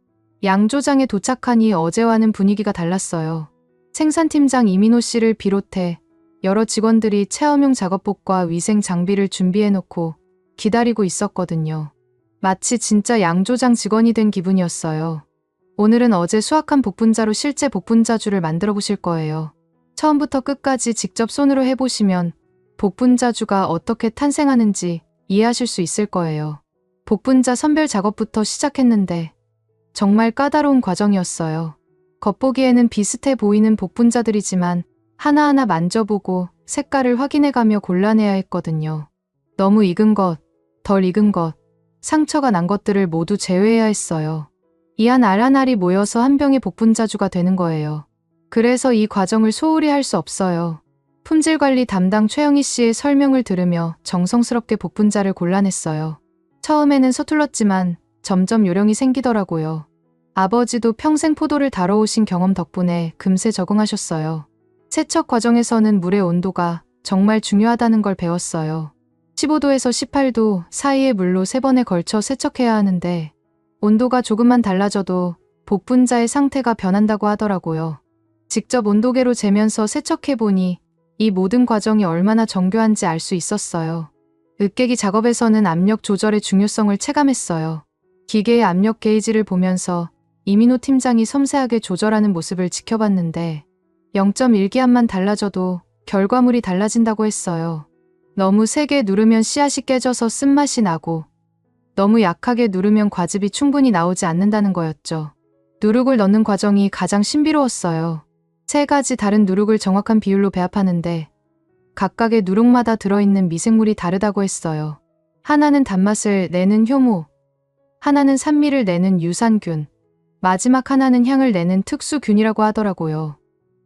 양조장에 도착하니 어제와는 분위기가 달랐어요. 생산팀장 이민호 씨를 비롯해 여러 직원들이 체험용 작업복과 위생 장비를 준비해놓고 기다리고 있었거든요. 마치 진짜 양조장 직원이 된 기분이었어요. 오늘은 어제 수확한 복분자로 실제 복분자주를 만들어 보실 거예요. 처음부터 끝까지 직접 손으로 해보시면 복분자주가 어떻게 탄생하는지 이해하실 수 있을 거예요. 복분자 선별 작업부터 시작했는데 정말 까다로운 과정이었어요. 겉보기에는 비슷해 보이는 복분자들이지만 하나하나 만져보고 색깔을 확인해가며 골라내야 했거든요. 너무 익은 것, 덜 익은 것, 상처가 난 것들을 모두 제외해야 했어요. 이 한 알 한 알이 모여서 한 병의 복분자주가 되는 거예요. 그래서 이 과정을 소홀히 할 수 없어요. 품질관리 담당 최영희 씨의 설명을 들으며 정성스럽게 복분자를 골라냈어요. 처음에는 서툴렀지만 점점 요령이 생기더라고요. 아버지도 평생 포도를 다뤄오신 경험 덕분에 금세 적응하셨어요. 세척 과정에서는 물의 온도가 정말 중요하다는 걸 배웠어요. 15도에서 18도 사이의 물로 3번에 걸쳐 세척해야 하는데 온도가 조금만 달라져도 복분자의 상태가 변한다고 하더라고요. 직접 온도계로 재면서 세척해보니 이 모든 과정이 얼마나 정교한지 알 수 있었어요. 으깨기 작업에서는 압력 조절의 중요성을 체감했어요. 기계의 압력 게이지를 보면서 이민호 팀장이 섬세하게 조절하는 모습을 지켜봤는데 0.1기압만 달라져도 결과물이 달라진다고 했어요. 너무 세게 누르면 씨앗이 깨져서 쓴맛이 나고 너무 약하게 누르면 과즙이 충분히 나오지 않는다는 거였죠. 누룩을 넣는 과정이 가장 신비로웠어요. 3가지 다른 누룩을 정확한 비율로 배합하는데 각각의 누룩마다 들어있는 미생물이 다르다고 했어요. 하나는 단맛을 내는 효모, 하나는 산미를 내는 유산균, 마지막 하나는 향을 내는 특수균이라고 하더라고요.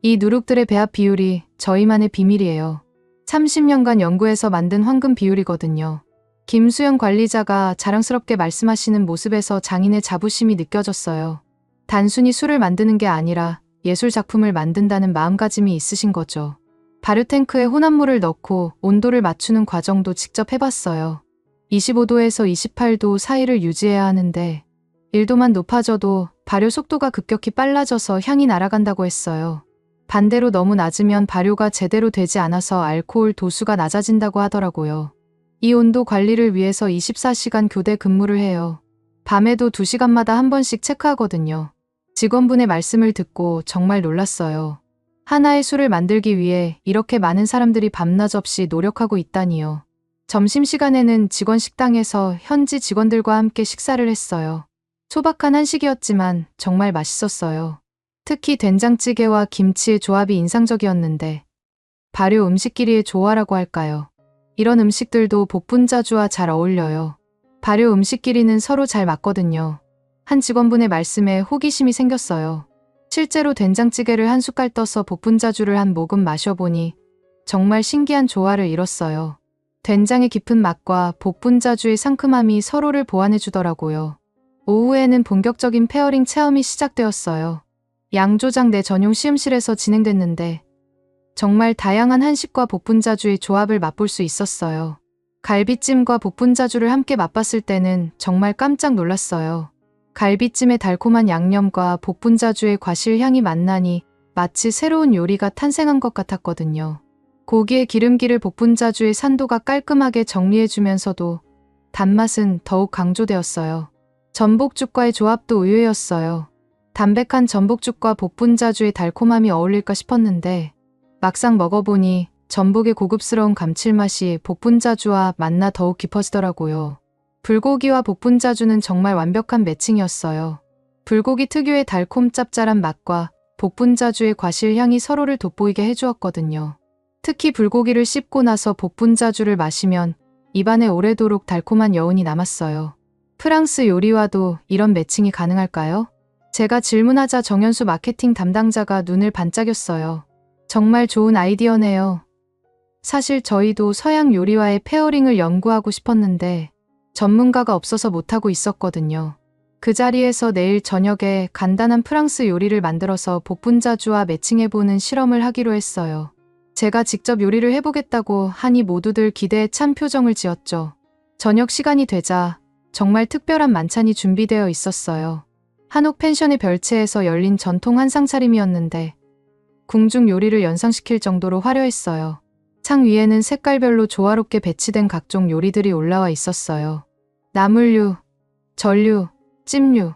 이 누룩들의 배합 비율이 저희만의 비밀이에요. 30년간 연구해서 만든 황금 비율이거든요. 김수영 관리자가 자랑스럽게 말씀하시는 모습에서 장인의 자부심이 느껴졌어요. 단순히 술을 만드는 게 아니라 예술 작품을 만든다는 마음가짐이 있으신 거죠. 발효탱크에 혼합물을 넣고 온도를 맞추는 과정도 직접 해봤어요. 25도에서 28도 사이를 유지해야 하는데 1도만 높아져도 발효 속도가 급격히 빨라져서 향이 날아간다고 했어요. 반대로 너무 낮으면 발효가 제대로 되지 않아서 알코올 도수가 낮아진다고 하더라고요. 이 온도 관리를 위해서 24시간 교대 근무를 해요. 밤에도 2시간마다 한 번씩 체크하거든요. 직원분의 말씀을 듣고 정말 놀랐어요. 하나의 술을 만들기 위해 이렇게 많은 사람들이 밤낮 없이 노력하고 있다니요. 점심시간에는 직원 식당에서 현지 직원들과 함께 식사를 했어요. 소박한 한식이었지만 정말 맛있었어요. 특히 된장찌개와 김치의 조합이 인상적이었는데 발효 음식끼리의 조화라고 할까요? 이런 음식들도 복분자주와 잘 어울려요. 발효 음식끼리는 서로 잘 맞거든요. 한 직원분의 말씀에 호기심이 생겼어요. 실제로 된장찌개를 한 숟갈 떠서 복분자주를 한 모금 마셔보니 정말 신기한 조화를 이뤘어요. 된장의 깊은 맛과 복분자주의 상큼함이 서로를 보완해주더라고요. 오후에는 본격적인 페어링 체험이 시작되었어요. 양조장 내 전용 시음실에서 진행됐는데 정말 다양한 한식과 복분자주의 조합을 맛볼 수 있었어요. 갈비찜과 복분자주를 함께 맛봤을 때는 정말 깜짝 놀랐어요. 갈비찜의 달콤한 양념과 복분자주의 과실향이 만나니 마치 새로운 요리가 탄생한 것 같았거든요. 고기의 기름기를 복분자주의 산도가 깔끔하게 정리해주면서도 단맛은 더욱 강조되었어요. 전복죽과의 조합도 의외였어요. 담백한 전복죽과 복분자주의 달콤함이 어울릴까 싶었는데 막상 먹어보니 전복의 고급스러운 감칠맛이 복분자주와 만나 더욱 깊어지더라고요. 불고기와 복분자주는 정말 완벽한 매칭이었어요. 불고기 특유의 달콤 짭짤한 맛과 복분자주의 과실향이 서로를 돋보이게 해주었거든요. 특히 불고기를 씹고 나서 복분자주를 마시면 입안에 오래도록 달콤한 여운이 남았어요. 프랑스 요리와도 이런 매칭이 가능할까요? 제가 질문하자 정연수 마케팅 담당자가 눈을 반짝였어요. 정말 좋은 아이디어네요. 사실 저희도 서양 요리와의 페어링을 연구하고 싶었는데 전문가가 없어서 못하고 있었거든요. 그 자리에서 내일 저녁에 간단한 프랑스 요리를 만들어서 복분자주와 매칭해보는 실험을 하기로 했어요. 제가 직접 요리를 해보겠다고 하니 모두들 기대에 찬 표정을 지었죠. 저녁 시간이 되자 정말 특별한 만찬이 준비되어 있었어요. 한옥 펜션의 별채에서 열린 전통 한상 차림이었는데 궁중 요리를 연상시킬 정도로 화려했어요. 창 위에는 색깔별로 조화롭게 배치된 각종 요리들이 올라와 있었어요. 나물류, 전류, 찜류,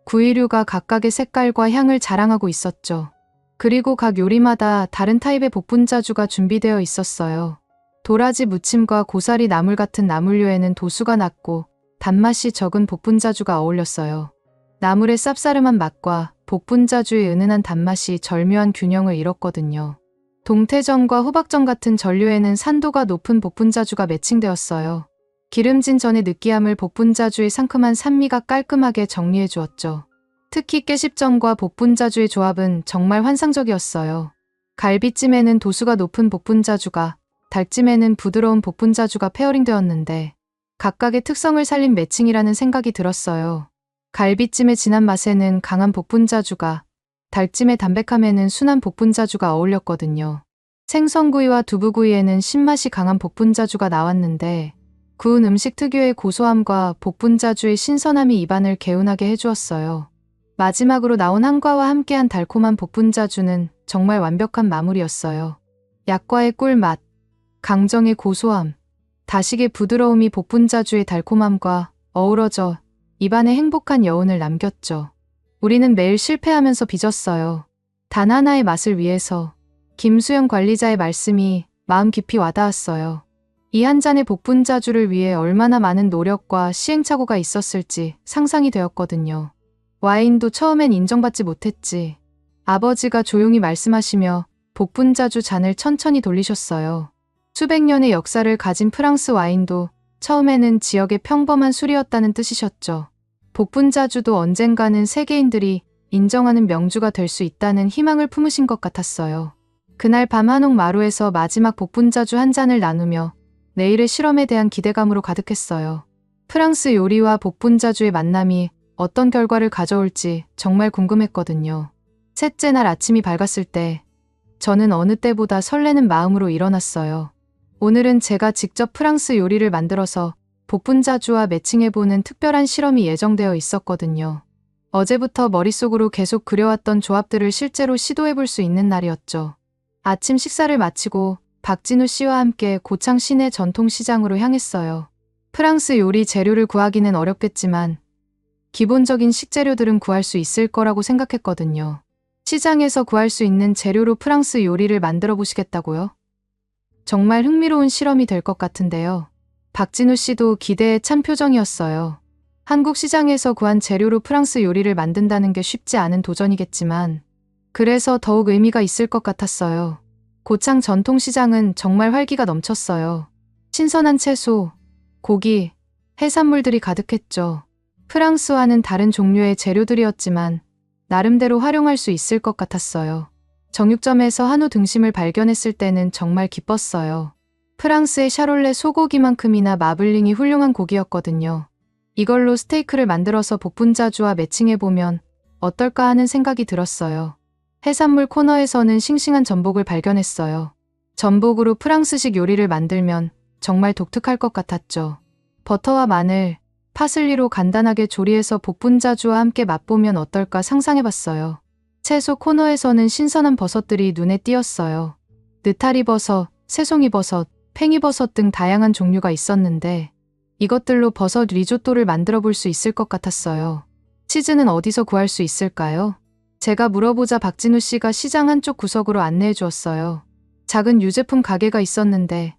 구이류가 각각의 색깔과 향을 자랑하고 있었죠. 그리고 각 요리마다 다른 타입의 복분자주가 준비되어 있었어요. 도라지 무침과 고사리 나물 같은 나물류에는 도수가 낮고 단맛이 적은 복분자주가 어울렸어요. 나물의 쌉싸름한 맛과 복분자주의 은은한 단맛이 절묘한 균형을 이뤘거든요. 동태전과 호박전 같은 전류에는 산도가 높은 복분자주가 매칭되었어요. 기름진 전의 느끼함을 복분자주의 상큼한 산미가 깔끔하게 정리해 주었죠. 특히 깨십전과 복분자주의 조합은 정말 환상적이었어요. 갈비찜에는 도수가 높은 복분자주가, 닭찜에는 부드러운 복분자주가 페어링되었는데 각각의 특성을 살린 매칭이라는 생각이 들었어요. 갈비찜의 진한 맛에는 강한 복분자주가, 닭찜의 담백함에는 순한 복분자주가 어울렸거든요. 생선구이와 두부구이에는 신맛이 강한 복분자주가 나왔는데 구운 음식 특유의 고소함과 복분자주의 신선함이 입안을 개운하게 해주었어요. 마지막으로 나온 한과와 함께한 달콤한 복분자주는 정말 완벽한 마무리였어요. 약과의 꿀맛, 강정의 고소함, 다식의 부드러움이 복분자주의 달콤함과 어우러져 입안에 행복한 여운을 남겼죠. 우리는 매일 실패하면서 빚었어요. 단 하나의 맛을 위해서. 김수영 관리자의 말씀이 마음 깊이 와닿았어요. 이 한 잔의 복분자주를 위해 얼마나 많은 노력과 시행착오가 있었을지 상상이 되었거든요. 와인도 처음엔 인정받지 못했지. 아버지가 조용히 말씀하시며 복분자주 잔을 천천히 돌리셨어요. 수백 년의 역사를 가진 프랑스 와인도 처음에는 지역의 평범한 술이었다는 뜻이셨죠. 복분자주도 언젠가는 세계인들이 인정하는 명주가 될 수 있다는 희망을 품으신 것 같았어요. 그날 밤 한옥 마루에서 마지막 복분자주 한 잔을 나누며 내일의 실험에 대한 기대감으로 가득했어요. 프랑스 요리와 복분자주의 만남이 어떤 결과를 가져올지 정말 궁금했거든요. 셋째 날 아침이 밝았을 때 저는 어느 때보다 설레는 마음으로 일어났어요. 오늘은 제가 직접 프랑스 요리를 만들어서 복분자주와 매칭해보는 특별한 실험이 예정되어 있었거든요. 어제부터 머릿속으로 계속 그려왔던 조합들을 실제로 시도해볼 수 있는 날이었죠. 아침 식사를 마치고 박진우 씨와 함께 고창 시내 전통시장으로 향했어요. 프랑스 요리 재료를 구하기는 어렵겠지만 기본적인 식재료들은 구할 수 있을 거라고 생각했거든요. 시장에서 구할 수 있는 재료로 프랑스 요리를 만들어 보시겠다고요? 정말 흥미로운 실험이 될 것 같은데요. 박진우 씨도 기대에 찬 표정이었어요. 한국 시장에서 구한 재료로 프랑스 요리를 만든다는 게 쉽지 않은 도전이겠지만 그래서 더욱 의미가 있을 것 같았어요. 고창 전통시장은 정말 활기가 넘쳤어요. 신선한 채소, 고기, 해산물들이 가득했죠. 프랑스와는 다른 종류의 재료들이었지만 나름대로 활용할 수 있을 것 같았어요. 정육점에서 한우 등심을 발견했을 때는 정말 기뻤어요. 프랑스의 샤롤레 소고기만큼이나 마블링이 훌륭한 고기였거든요. 이걸로 스테이크를 만들어서 복분자주와 매칭해보면 어떨까 하는 생각이 들었어요. 해산물 코너에서는 싱싱한 전복을 발견했어요. 전복으로 프랑스식 요리를 만들면 정말 독특할 것 같았죠. 버터와 마늘, 파슬리로 간단하게 조리해서 복분자주와 함께 맛보면 어떨까 상상해봤어요. 채소 코너에서는 신선한 버섯들이 눈에 띄었어요. 느타리버섯, 새송이버섯, 팽이버섯 등 다양한 종류가 있었는데 이것들로 버섯 리조또를 만들어 볼 수 있을 것 같았어요. 치즈는 어디서 구할 수 있을까요? 제가 물어보자 박진우 씨가 시장 한쪽 구석으로 안내해 주었어요. 작은 유제품 가게가 있었는데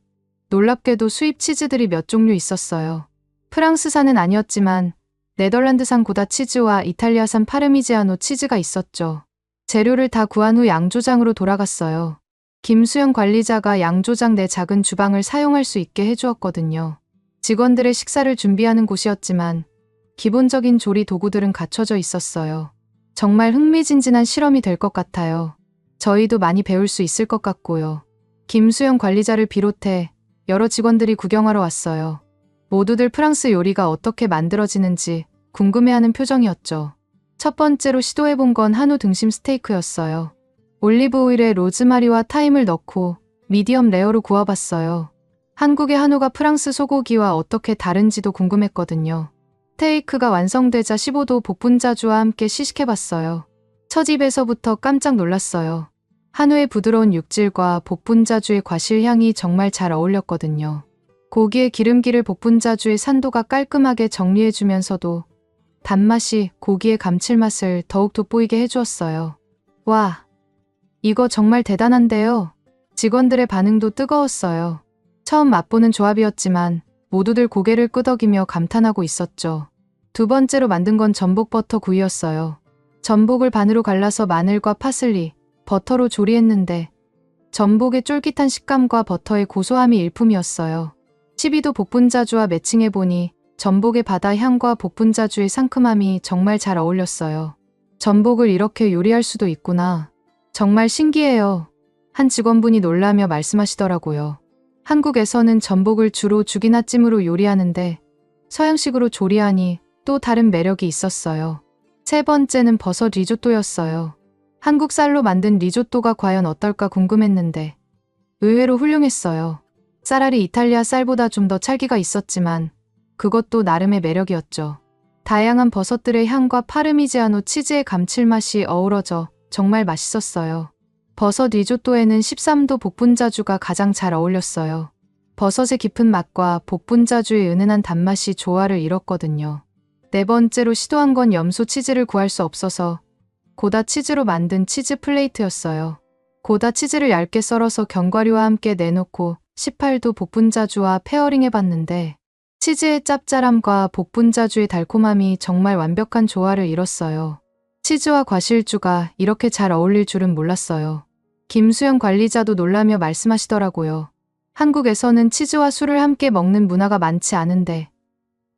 놀랍게도 수입 치즈들이 몇 종류 있었어요. 프랑스산은 아니었지만 네덜란드산 고다 치즈와 이탈리아산 파르미지아노 치즈가 있었죠. 재료를 다 구한 후 양조장으로 돌아갔어요. 김수영 관리자가 양조장 내 작은 주방을 사용할 수 있게 해주었거든요. 직원들의 식사를 준비하는 곳이었지만 기본적인 조리 도구들은 갖춰져 있었어요. 정말 흥미진진한 실험이 될 것 같아요. 저희도 많이 배울 수 있을 것 같고요. 김수영 관리자를 비롯해 여러 직원들이 구경하러 왔어요. 모두들 프랑스 요리가 어떻게 만들어지는지 궁금해하는 표정이었죠. 첫 번째로 시도해본 건 한우 등심 스테이크였어요. 올리브 오일에 로즈마리와 타임을 넣고 미디엄 레어로 구워봤어요. 한국의 한우가 프랑스 소고기와 어떻게 다른지도 궁금했거든요. 스테이크가 완성되자 15도 복분자주와 함께 시식해봤어요. 첫 입에서부터 깜짝 놀랐어요. 한우의 부드러운 육질과 복분자주의 과실향이 정말 잘 어울렸거든요. 고기의 기름기를 복분자주의 산도가 깔끔하게 정리해주면서도 단맛이 고기의 감칠맛을 더욱 돋보이게 해주었어요. 와, 이거 정말 대단한데요. 직원들의 반응도 뜨거웠어요. 처음 맛보는 조합이었지만 모두들 고개를 끄덕이며 감탄하고 있었죠. 두 번째로 만든 건 전복 버터 구이였어요. 전복을 반으로 갈라서 마늘과 파슬리, 버터로 조리했는데 전복의 쫄깃한 식감과 버터의 고소함이 일품이었어요. 12도 복분자주와 매칭해보니 전복의 바다 향과 복분자주의 상큼함이 정말 잘 어울렸어요. 전복을 이렇게 요리할 수도 있구나. 정말 신기해요. 한 직원분이 놀라며 말씀하시더라고요. 한국에서는 전복을 주로 죽이나 찜으로 요리하는데 서양식으로 조리하니 또 다른 매력이 있었어요. 세 번째는 버섯 리조또였어요. 한국 쌀로 만든 리조또가 과연 어떨까 궁금했는데 의외로 훌륭했어요. 쌀알이 이탈리아 쌀보다 좀 더 찰기가 있었지만 그것도 나름의 매력이었죠. 다양한 버섯들의 향과 파르미지아노 치즈의 감칠맛이 어우러져 정말 맛있었어요. 버섯 리조또에는 13도 복분자주가 가장 잘 어울렸어요. 버섯의 깊은 맛과 복분자주의 은은한 단맛이 조화를 이뤘거든요. 네 번째로 시도한 건 염소 치즈를 구할 수 없어서 고다 치즈로 만든 치즈 플레이트였어요. 고다 치즈를 얇게 썰어서 견과류와 함께 내놓고 18도 복분자주와 페어링해봤는데 치즈의 짭짤함과 복분자주의 달콤함이 정말 완벽한 조화를 이뤘어요. 치즈와 과실주가 이렇게 잘 어울릴 줄은 몰랐어요. 김수영 관리자도 놀라며 말씀하시더라고요. 한국에서는 치즈와 술을 함께 먹는 문화가 많지 않은데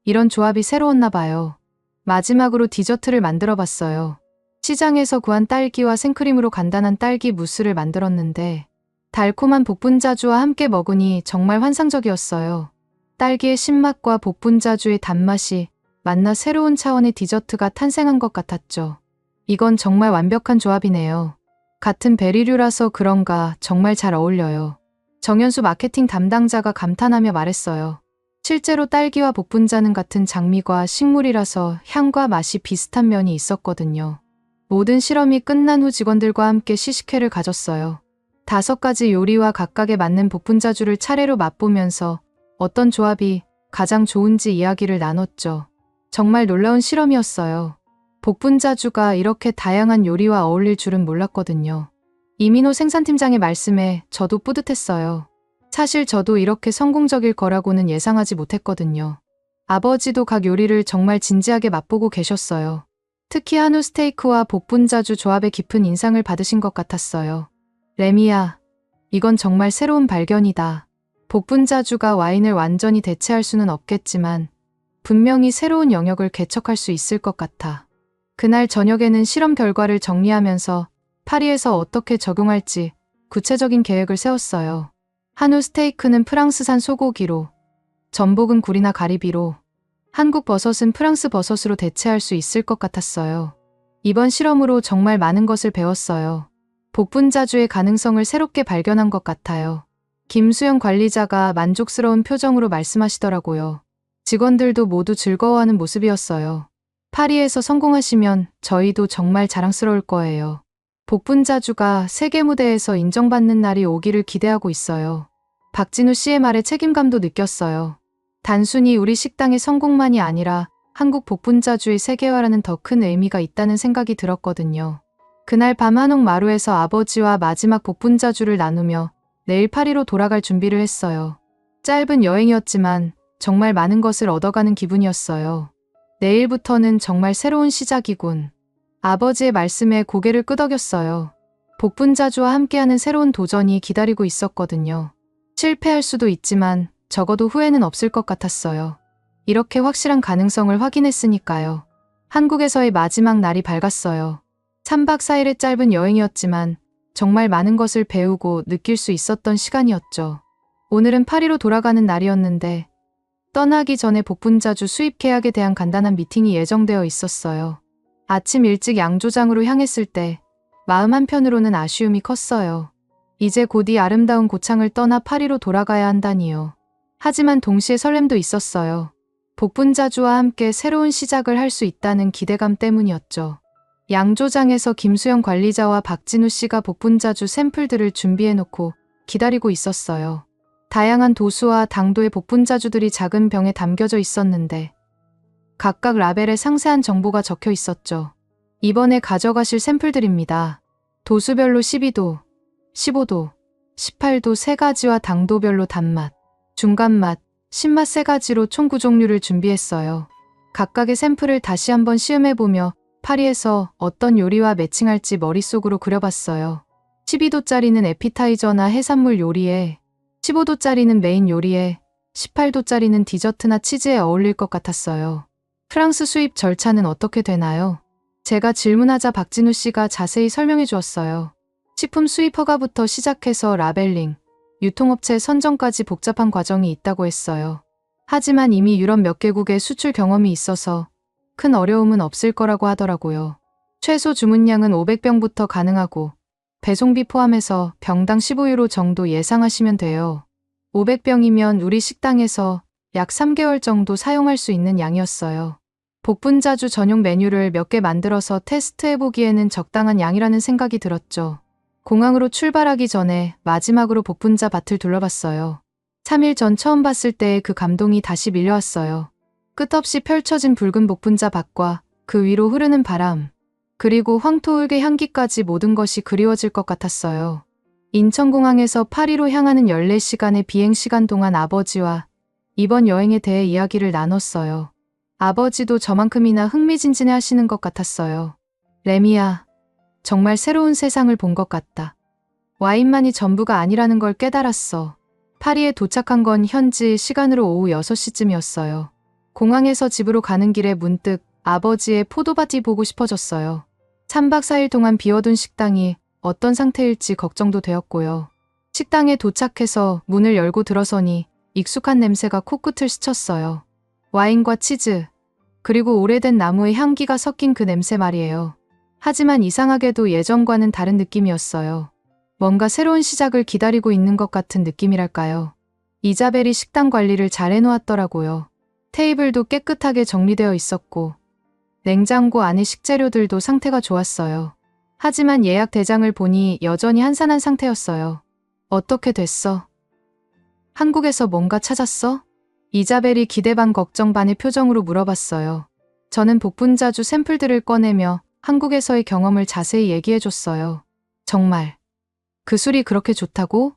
이런 조합이 새로웠나 봐요. 마지막으로 디저트를 만들어 봤어요. 시장에서 구한 딸기와 생크림으로 간단한 딸기 무스를 만들었는데 달콤한 복분자주와 함께 먹으니 정말 환상적이었어요. 딸기의 신맛과 복분자주의 단맛이 만나 새로운 차원의 디저트가 탄생한 것 같았죠. 이건 정말 완벽한 조합이네요. 같은 베리류라서 그런가 정말 잘 어울려요. 정연수 마케팅 담당자가 감탄하며 말했어요. 실제로 딸기와 복분자는 같은 장미과 식물이라서 향과 맛이 비슷한 면이 있었거든요. 모든 실험이 끝난 후 직원들과 함께 시식회를 가졌어요. 5가지 요리와 각각에 맞는 복분자주를 차례로 맛보면서 어떤 조합이 가장 좋은지 이야기를 나눴죠. 정말 놀라운 실험이었어요. 복분자주가 이렇게 다양한 요리와 어울릴 줄은 몰랐거든요. 이민호 생산팀장의 말씀에 저도 뿌듯했어요. 사실 저도 이렇게 성공적일 거라고는 예상하지 못했거든요. 아버지도 각 요리를 정말 진지하게 맛보고 계셨어요. 특히 한우 스테이크와 복분자주 조합에 깊은 인상을 받으신 것 같았어요. 레미야, 이건 정말 새로운 발견이다. 복분자주가 와인을 완전히 대체할 수는 없겠지만 분명히 새로운 영역을 개척할 수 있을 것 같아. 그날 저녁에는 실험 결과를 정리하면서 파리에서 어떻게 적용할지 구체적인 계획을 세웠어요. 한우 스테이크는 프랑스산 소고기로, 전복은 굴이나 가리비로, 한국 버섯은 프랑스 버섯으로 대체할 수 있을 것 같았어요. 이번 실험으로 정말 많은 것을 배웠어요. 복분자주의 가능성을 새롭게 발견한 것 같아요. 김수영 관리자가 만족스러운 표정으로 말씀하시더라고요. 직원들도 모두 즐거워하는 모습이었어요. 파리에서 성공하시면 저희도 정말 자랑스러울 거예요. 복분자주가 세계 무대에서 인정받는 날이 오기를 기대하고 있어요. 박진우 씨의 말에 책임감도 느꼈어요. 단순히 우리 식당의 성공만이 아니라 한국 복분자주의 세계화라는 더 큰 의미가 있다는 생각이 들었거든요. 그날 밤 한옥마루에서 아버지와 마지막 복분자주를 나누며 내일 파리로 돌아갈 준비를 했어요. 짧은 여행이었지만 정말 많은 것을 얻어가는 기분이었어요. 내일부터는 정말 새로운 시작이군. 아버지의 말씀에 고개를 끄덕였어요. 복분자주와 함께하는 새로운 도전이 기다리고 있었거든요. 실패할 수도 있지만 적어도 후회는 없을 것 같았어요. 이렇게 확실한 가능성을 확인했으니까요. 한국에서의 마지막 날이 밝았어요. 3박 4일의 짧은 여행이었지만 정말 많은 것을 배우고 느낄 수 있었던 시간이었죠. 오늘은 파리로 돌아가는 날이었는데 떠나기 전에 복분자주 수입 계약에 대한 간단한 미팅이 예정되어 있었어요. 아침 일찍 양조장으로 향했을 때 마음 한편으로는 아쉬움이 컸어요. 이제 곧 이 아름다운 고창을 떠나 파리로 돌아가야 한다니요. 하지만 동시에 설렘도 있었어요. 복분자주와 함께 새로운 시작을 할 수 있다는 기대감 때문이었죠. 양조장에서 김수영 관리자와 박진우 씨가 복분자주 샘플들을 준비해놓고 기다리고 있었어요. 다양한 도수와 당도의 복분자주들이 작은 병에 담겨져 있었는데 각각 라벨에 상세한 정보가 적혀 있었죠. 이번에 가져가실 샘플들입니다. 도수별로 12도, 15도, 18도 3가지와 당도별로 단맛, 중간맛, 신맛 3가지로 총 9종류를 준비했어요. 각각의 샘플을 다시 한번 시음해보며 파리에서 어떤 요리와 매칭할지 머릿속으로 그려봤어요. 12도짜리는 에피타이저나 해산물 요리에, 15도짜리는 메인 요리에, 18도짜리는 디저트나 치즈에 어울릴 것 같았어요. 프랑스 수입 절차는 어떻게 되나요? 제가 질문하자 박진우 씨가 자세히 설명해 주었어요. 식품 수입 허가부터 시작해서 라벨링, 유통업체 선정까지 복잡한 과정이 있다고 했어요. 하지만 이미 유럽 몇 개국에 수출 경험이 있어서 큰 어려움은 없을 거라고 하더라고요. 최소 주문량은 500병부터 가능하고 배송비 포함해서 병당 15유로 정도 예상하시면 돼요. 500병이면 우리 식당에서 약 3개월 정도 사용할 수 있는 양이었어요. 복분자주 전용 메뉴를 몇 개 만들어서 테스트해보기에는 적당한 양이라는 생각이 들었죠. 공항으로 출발하기 전에 마지막으로 복분자 밭을 둘러봤어요. 3일 전 처음 봤을 때의 그 감동이 다시 밀려왔어요. 끝없이 펼쳐진 붉은 복분자 밭과 그 위로 흐르는 바람, 그리고 황토울개 향기까지 모든 것이 그리워질 것 같았어요. 인천공항에서 파리로 향하는 14시간의 비행시간 동안 아버지와 이번 여행에 대해 이야기를 나눴어요. 아버지도 저만큼이나 흥미진진해 하시는 것 같았어요. 레미야, 정말 새로운 세상을 본 것 같다. 와인만이 전부가 아니라는 걸 깨달았어. 파리에 도착한 건 현지 시간으로 오후 6시쯤이었어요. 공항에서 집으로 가는 길에 문득 아버지의 포도밭이 보고 싶어졌어요. 3박 4일 동안 비워둔 식당이 어떤 상태일지 걱정도 되었고요. 식당에 도착해서 문을 열고 들어서니 익숙한 냄새가 코끝을 스쳤어요. 와인과 치즈, 그리고 오래된 나무의 향기가 섞인 그 냄새 말이에요. 하지만 이상하게도 예전과는 다른 느낌이었어요. 뭔가 새로운 시작을 기다리고 있는 것 같은 느낌이랄까요. 이자벨이 식당 관리를 잘 해놓았더라고요. 테이블도 깨끗하게 정리되어 있었고 냉장고 안의 식재료들도 상태가 좋았어요. 하지만 예약 대장을 보니 여전히 한산한 상태였어요. 어떻게 됐어? 한국에서 뭔가 찾았어? 이자벨이 기대 반 걱정 반의 표정으로 물어봤어요. 저는 복분자주 샘플들을 꺼내며 한국에서의 경험을 자세히 얘기해줬어요. 정말 그 술이 그렇게 좋다고?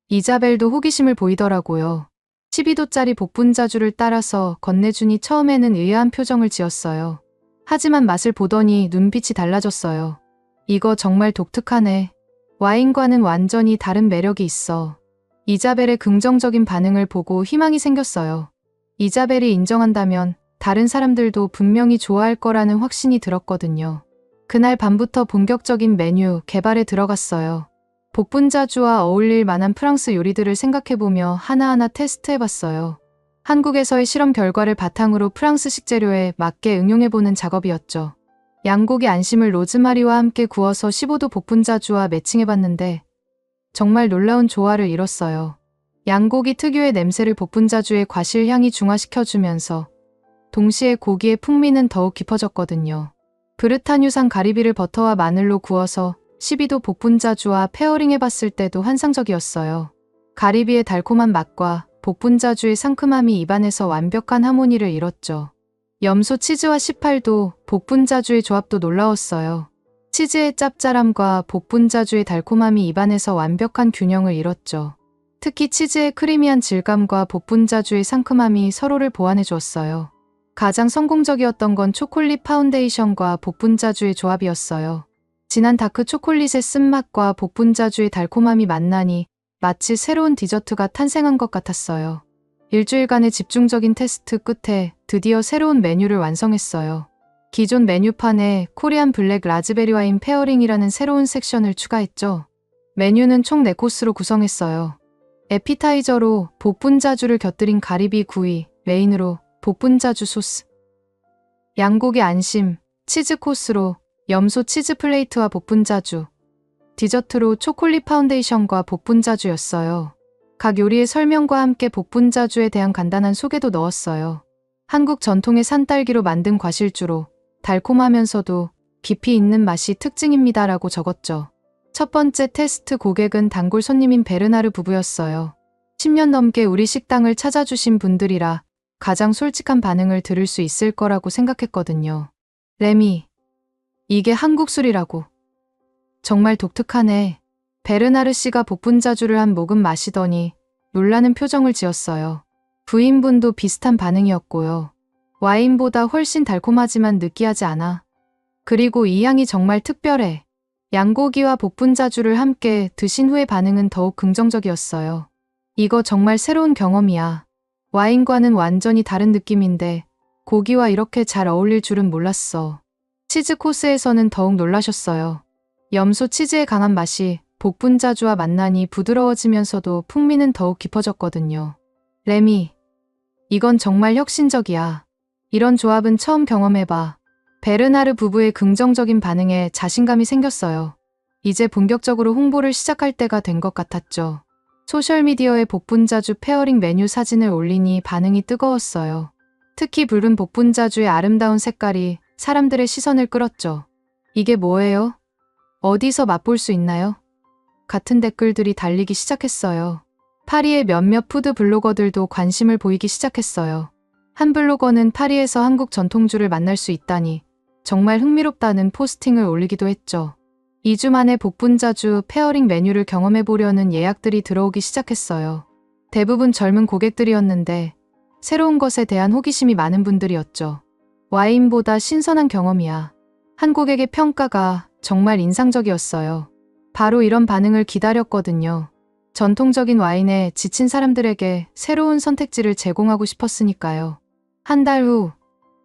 이자벨도 호기심을 보이더라고요. 12도짜리 복분자주를 따라서 건네주니 처음에는 의아한 표정을 지었어요. 하지만 맛을 보더니 눈빛이 달라졌어요. 이거 정말 독특하네. 와인과는 완전히 다른 매력이 있어. 이자벨의 긍정적인 반응을 보고 희망이 생겼어요. 이자벨이 인정한다면 다른 사람들도 분명히 좋아할 거라는 확신이 들었거든요. 그날 밤부터 본격적인 메뉴 개발에 들어갔어요. 복분자주와 어울릴 만한 프랑스 요리들을 생각해보며 하나하나 테스트해봤어요. 한국에서의 실험 결과를 바탕으로 프랑스 식재료에 맞게 응용해보는 작업이었죠. 양고기 안심을 로즈마리와 함께 구워서 15도 복분자주와 매칭해봤는데 정말 놀라운 조화를 이뤘어요. 양고기 특유의 냄새를 복분자주의 과실 향이 중화시켜주면서 동시에 고기의 풍미는 더욱 깊어졌거든요. 브르타뉴산 가리비를 버터와 마늘로 구워서 12도 복분자주와 페어링해봤을 때도 환상적이었어요. 가리비의 달콤한 맛과 복분자주의 상큼함이 입안에서 완벽한 하모니를 이뤘죠. 염소 치즈와 18도 복분자주의 조합도 놀라웠어요. 치즈의 짭짤함과 복분자주의 달콤함이 입안에서 완벽한 균형을 이뤘죠. 특히 치즈의 크리미한 질감과 복분자주의 상큼함이 서로를 보완해 주었어요. 가장 성공적이었던 건 초콜릿 파운데이션과 복분자주의 조합이었어요. 진한 다크 초콜릿의 쓴맛과 복분자주의 달콤함이 만나니 마치 새로운 디저트가 탄생한 것 같았어요. 일주일간의 집중적인 테스트 끝에 드디어 새로운 메뉴를 완성했어요. 기존 메뉴판에 코리안 블랙 라즈베리 와인 페어링이라는 새로운 섹션을 추가했죠. 메뉴는 총 4코스로 구성했어요. 에피타이저로 복분자주를 곁들인 가리비 구이, 메인으로 복분자주 소스, 양고기 안심, 치즈 코스로 염소 치즈 플레이트와 복분자주, 디저트로 초콜릿 파운데이션과 복분자주였어요. 각 요리의 설명과 함께 복분자주에 대한 간단한 소개도 넣었어요. 한국 전통의 산딸기로 만든 과실주로 달콤하면서도 깊이 있는 맛이 특징입니다라고 적었죠. 첫 번째 테스트 고객은 단골 손님인 베르나르 부부였어요. 10년 넘게 우리 식당을 찾아주신 분들이라 가장 솔직한 반응을 들을 수 있을 거라고 생각했거든요. 레미, 이게 한국 술이라고. 정말 독특하네. 베르나르 씨가 복분자주를 한 모금 마시더니 놀라는 표정을 지었어요. 부인분도 비슷한 반응이었고요. 와인보다 훨씬 달콤하지만 느끼하지 않아. 그리고 이 향이 정말 특별해. 양고기와 복분자주를 함께 드신 후의 반응은 더욱 긍정적이었어요. 이거 정말 새로운 경험이야. 와인과는 완전히 다른 느낌인데 고기와 이렇게 잘 어울릴 줄은 몰랐어. 치즈 코스에서는 더욱 놀라셨어요. 염소 치즈의 강한 맛이 복분자주와 만나니 부드러워지면서도 풍미는 더욱 깊어졌거든요. 레미, 이건 정말 혁신적이야. 이런 조합은 처음 경험해봐. 베르나르 부부의 긍정적인 반응에 자신감이 생겼어요. 이제 본격적으로 홍보를 시작할 때가 된 것 같았죠. 소셜미디어에 복분자주 페어링 메뉴 사진을 올리니 반응이 뜨거웠어요. 특히 붉은 복분자주의 아름다운 색깔이 사람들의 시선을 끌었죠. 이게 뭐예요? 어디서 맛볼 수 있나요? 같은 댓글들이 달리기 시작했어요. 파리의 몇몇 푸드 블로거들도 관심을 보이기 시작했어요. 한 블로거는 파리에서 한국 전통주를 만날 수 있다니 정말 흥미롭다는 포스팅을 올리기도 했죠. 2주 만에 복분자주 페어링 메뉴를 경험해보려는 예약들이 들어오기 시작했어요. 대부분 젊은 고객들이었는데 새로운 것에 대한 호기심이 많은 분들이었죠. 와인보다 신선한 경험이야. 한 고객의 평가가 정말 인상적이었어요. 바로 이런 반응을 기다렸거든요. 전통적인 와인에 지친 사람들에게 새로운 선택지를 제공하고 싶었으니까요. 한 달 후,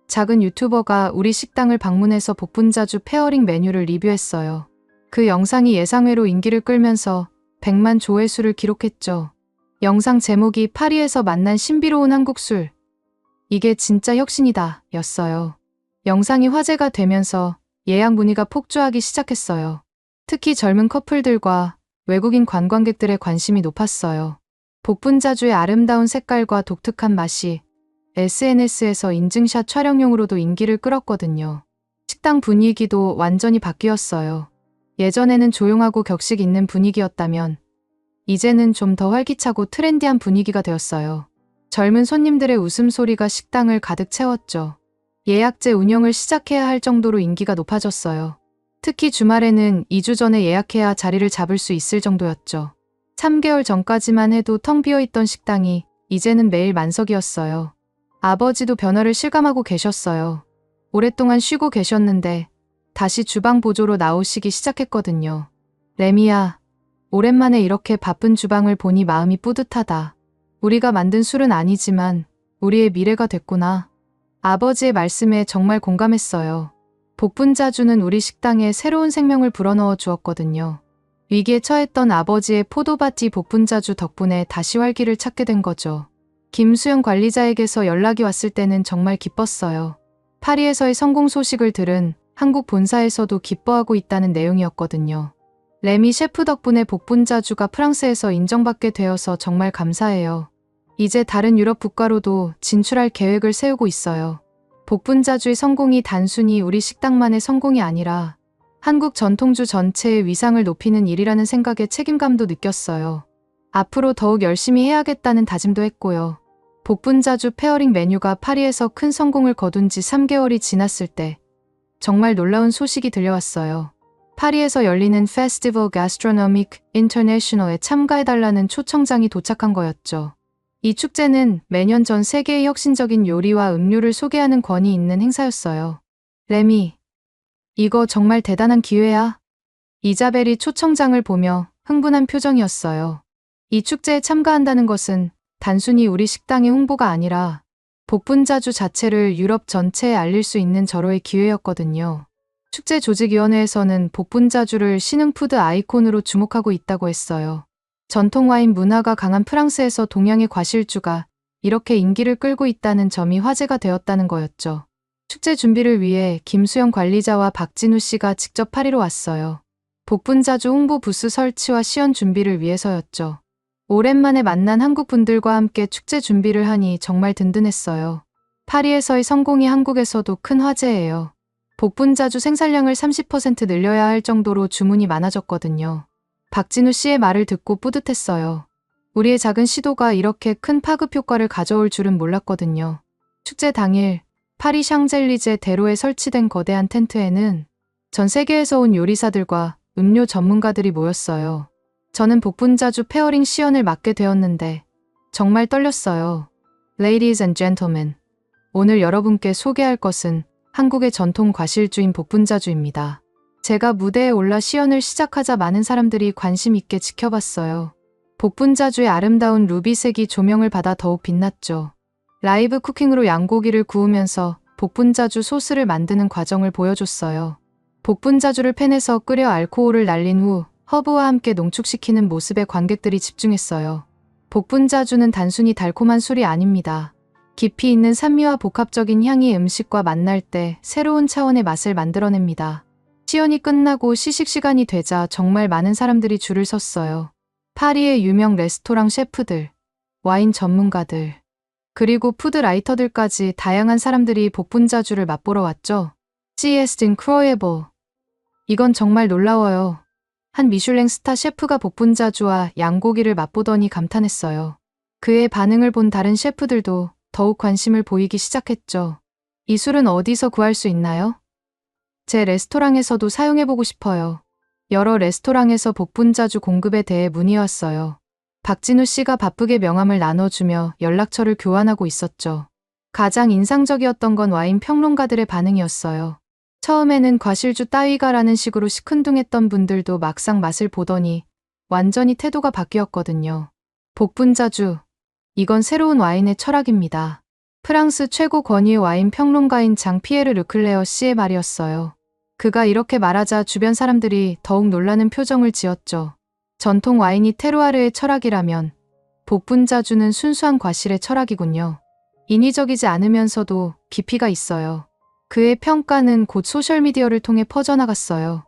작은 유튜버가 우리 식당을 방문해서 복분자주 페어링 메뉴를 리뷰했어요. 그 영상이 예상외로 인기를 끌면서 100만 조회수를 기록했죠. 영상 제목이 파리에서 만난 신비로운 한국 술. 이게 진짜 혁신이다 였어요. 영상이 화제가 되면서 예약 문의가 폭주하기 시작했어요. 특히 젊은 커플들과 외국인 관광객들의 관심이 높았어요. 복분자주의 아름다운 색깔과 독특한 맛이 SNS에서 인증샷 촬영용으로도 인기를 끌었거든요. 식당 분위기도 완전히 바뀌었어요. 예전에는 조용하고 격식 있는 분위기였다면 이제는 좀 더 활기차고 트렌디한 분위기가 되었어요. 젊은 손님들의 웃음소리가 식당을 가득 채웠죠. 예약제 운영을 시작해야 할 정도로 인기가 높아졌어요. 특히 주말에는 2주 전에 예약해야 자리를 잡을 수 있을 정도였죠. 3개월 전까지만 해도 텅 비어있던 식당이 이제는 매일 만석이었어요. 아버지도 변화를 실감하고 계셨어요. 오랫동안 쉬고 계셨는데 다시 주방 보조로 나오시기 시작했거든요. 레미야, 오랜만에 이렇게 바쁜 주방을 보니 마음이 뿌듯하다. 우리가 만든 술은 아니지만 우리의 미래가 됐구나. 아버지의 말씀에 정말 공감했어요. 복분자주는 우리 식당에 새로운 생명을 불어넣어 주었거든요. 위기에 처했던 아버지의 포도밭이 복분자주 덕분에 다시 활기를 찾게 된 거죠. 김수영 관리자에게서 연락이 왔을 때는 정말 기뻤어요. 파리에서의 성공 소식을 들은 한국 본사에서도 기뻐하고 있다는 내용이었거든요. 레미 셰프 덕분에 복분자주가 프랑스에서 인정받게 되어서 정말 감사해요. 이제 다른 유럽 국가로도 진출할 계획을 세우고 있어요. 복분자주의 성공이 단순히 우리 식당만의 성공이 아니라 한국 전통주 전체의 위상을 높이는 일이라는 생각에 책임감도 느꼈어요. 앞으로 더욱 열심히 해야겠다는 다짐도 했고요. 복분자주 페어링 메뉴가 파리에서 큰 성공을 거둔 지 3개월이 지났을 때 정말 놀라운 소식이 들려왔어요. 파리에서 열리는 Festival Gastronomique International에 참가해달라는 초청장이 도착한 거였죠. 이 축제는 매년 전 세계의 혁신적인 요리와 음료를 소개하는 권위 있는 행사였어요. 레미, 이거 정말 대단한 기회야. 이자벨이 초청장을 보며 흥분한 표정이었어요. 이 축제에 참가한다는 것은 단순히 우리 식당의 홍보가 아니라 복분자주 자체를 유럽 전체에 알릴 수 있는 절호의 기회였거든요. 축제 조직위원회에서는 복분자주를 신흥푸드 아이콘으로 주목하고 있다고 했어요. 전통 와인 문화가 강한 프랑스에서 동양의 과실주가 이렇게 인기를 끌고 있다는 점이 화제가 되었다는 거였죠. 축제 준비를 위해 김수영 관리자와 박진우 씨가 직접 파리로 왔어요. 복분자주 홍보 부스 설치와 시연 준비를 위해서였죠. 오랜만에 만난 한국 분들과 함께 축제 준비를 하니 정말 든든했어요. 파리에서의 성공이 한국에서도 큰 화제예요. 복분자주 생산량을 30% 늘려야 할 정도로 주문이 많아졌거든요. 박진우 씨의 말을 듣고 뿌듯했어요. 우리의 작은 시도가 이렇게 큰 파급 효과를 가져올 줄은 몰랐거든요. 축제 당일 파리 샹젤리제 대로에 설치된 거대한 텐트에는 전 세계에서 온 요리사들과 음료 전문가들이 모였어요. 저는 복분자주 페어링 시연을 맡게 되었는데 정말 떨렸어요. Ladies and gentlemen, 오늘 여러분께 소개할 것은 한국의 전통 과실주인 복분자주입니다. 제가 무대에 올라 시연을 시작하자 많은 사람들이 관심 있게 지켜봤어요. 복분자주의 아름다운 루비색이 조명을 받아 더욱 빛났죠. 라이브 쿠킹으로 양고기를 구우면서 복분자주 소스를 만드는 과정을 보여줬어요. 복분자주를 팬에서 끓여 알코올을 날린 후 허브와 함께 농축시키는 모습에 관객들이 집중했어요. 복분자주는 단순히 달콤한 술이 아닙니다. 깊이 있는 산미와 복합적인 향이 음식과 만날 때 새로운 차원의 맛을 만들어냅니다. 시연이 끝나고 시식 시간이 되자 정말 많은 사람들이 줄을 섰어요. 파리의 유명 레스토랑 셰프들, 와인 전문가들, 그리고 푸드라이터들까지 다양한 사람들이 복분자주를 맛보러 왔죠. C'est incroyable. 이건 정말 놀라워요. 한 미슐랭 스타 셰프가 복분자주와 양고기를 맛보더니 감탄했어요. 그의 반응을 본 다른 셰프들도 더욱 관심을 보이기 시작했죠. 이 술은 어디서 구할 수 있나요? 제 레스토랑에서도 사용해보고 싶어요. 여러 레스토랑에서 복분자주 공급에 대해 문의왔어요. 박진우 씨가 바쁘게 명함을 나눠주며 연락처를 교환하고 있었죠. 가장 인상적이었던 건 와인 평론가들의 반응이었어요. 처음에는 과실주 따위가라는 식으로 시큰둥했던 분들도 막상 맛을 보더니 완전히 태도가 바뀌었거든요. 복분자주, 이건 새로운 와인의 철학입니다. 프랑스 최고 권위의 와인 평론가인 장 피에르 르클레어 씨의 말이었어요. 그가 이렇게 말하자 주변 사람들이 더욱 놀라는 표정을 지었죠. 전통 와인이 테루아르의 철학이라면 복분자주는 순수한 과실의 철학이군요. 인위적이지 않으면서도 깊이가 있어요. 그의 평가는 곧 소셜미디어를 통해 퍼져나갔어요.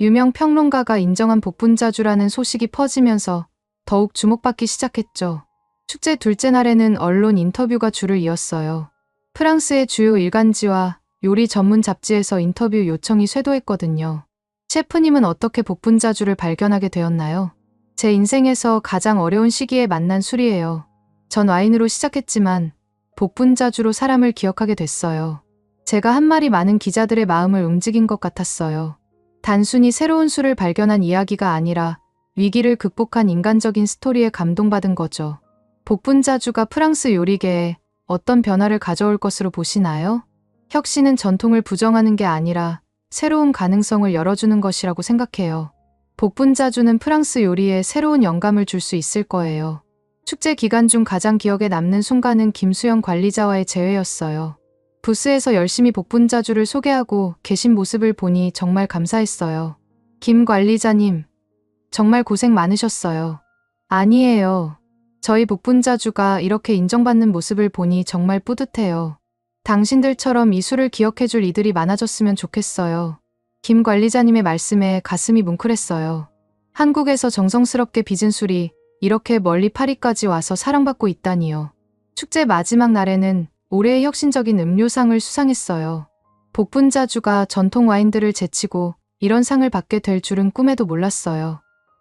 유명 평론가가 인정한 복분자주라는 소식이 퍼지면서 더욱 주목받기 시작했죠. 축제 둘째 날에는 언론 인터뷰가 줄을 이었어요. 프랑스의 주요 일간지와 요리 전문 잡지에서 인터뷰 요청이 쇄도했거든요. 셰프님은 어떻게 복분자주를 발견하게 되었나요? 제 인생에서 가장 어려운 시기에 만난 술이에요. 전 와인으로 시작했지만 복분자주로 사람을 기억하게 됐어요. 제가 한 말이 많은 기자들의 마음을 움직인 것 같았어요. 단순히 새로운 술을 발견한 이야기가 아니라 위기를 극복한 인간적인 스토리에 감동받은 거죠. 복분자주가 프랑스 요리계에 어떤 변화를 가져올 것으로 보시나요? 혁신은 전통을 부정하는 게 아니라 새로운 가능성을 열어주는 것이라고 생각해요. 복분자주는 프랑스 요리에 새로운 영감을 줄 수 있을 거예요. 축제 기간 중 가장 기억에 남는 순간은 김수영 관리자와의 재회였어요. 부스에서 열심히 복분자주를 소개하고 계신 모습을 보니 정말 감사했어요. 김 관리자님, 정말 고생 많으셨어요. 아니에요. 저희 복분자주가 이렇게 인정받는 모습을 보니 정말 뿌듯해요. 당신들처럼 이 술을 기억해줄 이들이 많아졌으면 좋겠어요. 김 관리자님의 말씀에 가슴이 뭉클했어요. 한국에서 정성스럽게 빚은 술이 이렇게 멀리 파리까지 와서 사랑받고 있다니요. 축제 마지막 날에는 올해의 혁신적인 음료상을 수상했어요. 복분자주가 전통 와인들을 제치고 이런 상을 받게 될 줄은 꿈에도 몰랐어요.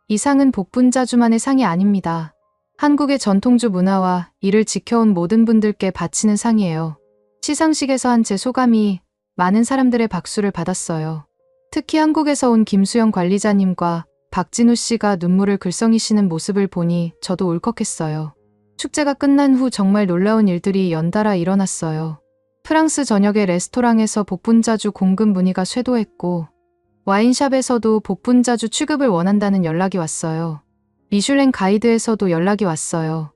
이 상은 복분자주만의 상이 아닙니다. 한국의 전통주 문화와 이를 지켜온 모든 분들께 바치는 상이에요. 시상식에서 한 제 소감이 많은 사람들의 박수를 받았어요. 특히 한국에서 온 김수영 관리자님과 박진우 씨가 눈물을 글썽이시는 모습을 보니 저도 울컥했어요. 축제가 끝난 후 정말 놀라운 일들이 연달아 일어났어요. 프랑스 전역의 레스토랑에서 복분자주 공급 문의가 쇄도했고 와인샵에서도 복분자주 취급을 원한다는 연락이 왔어요. 미슐랭 가이드에서도 연락이 왔어요.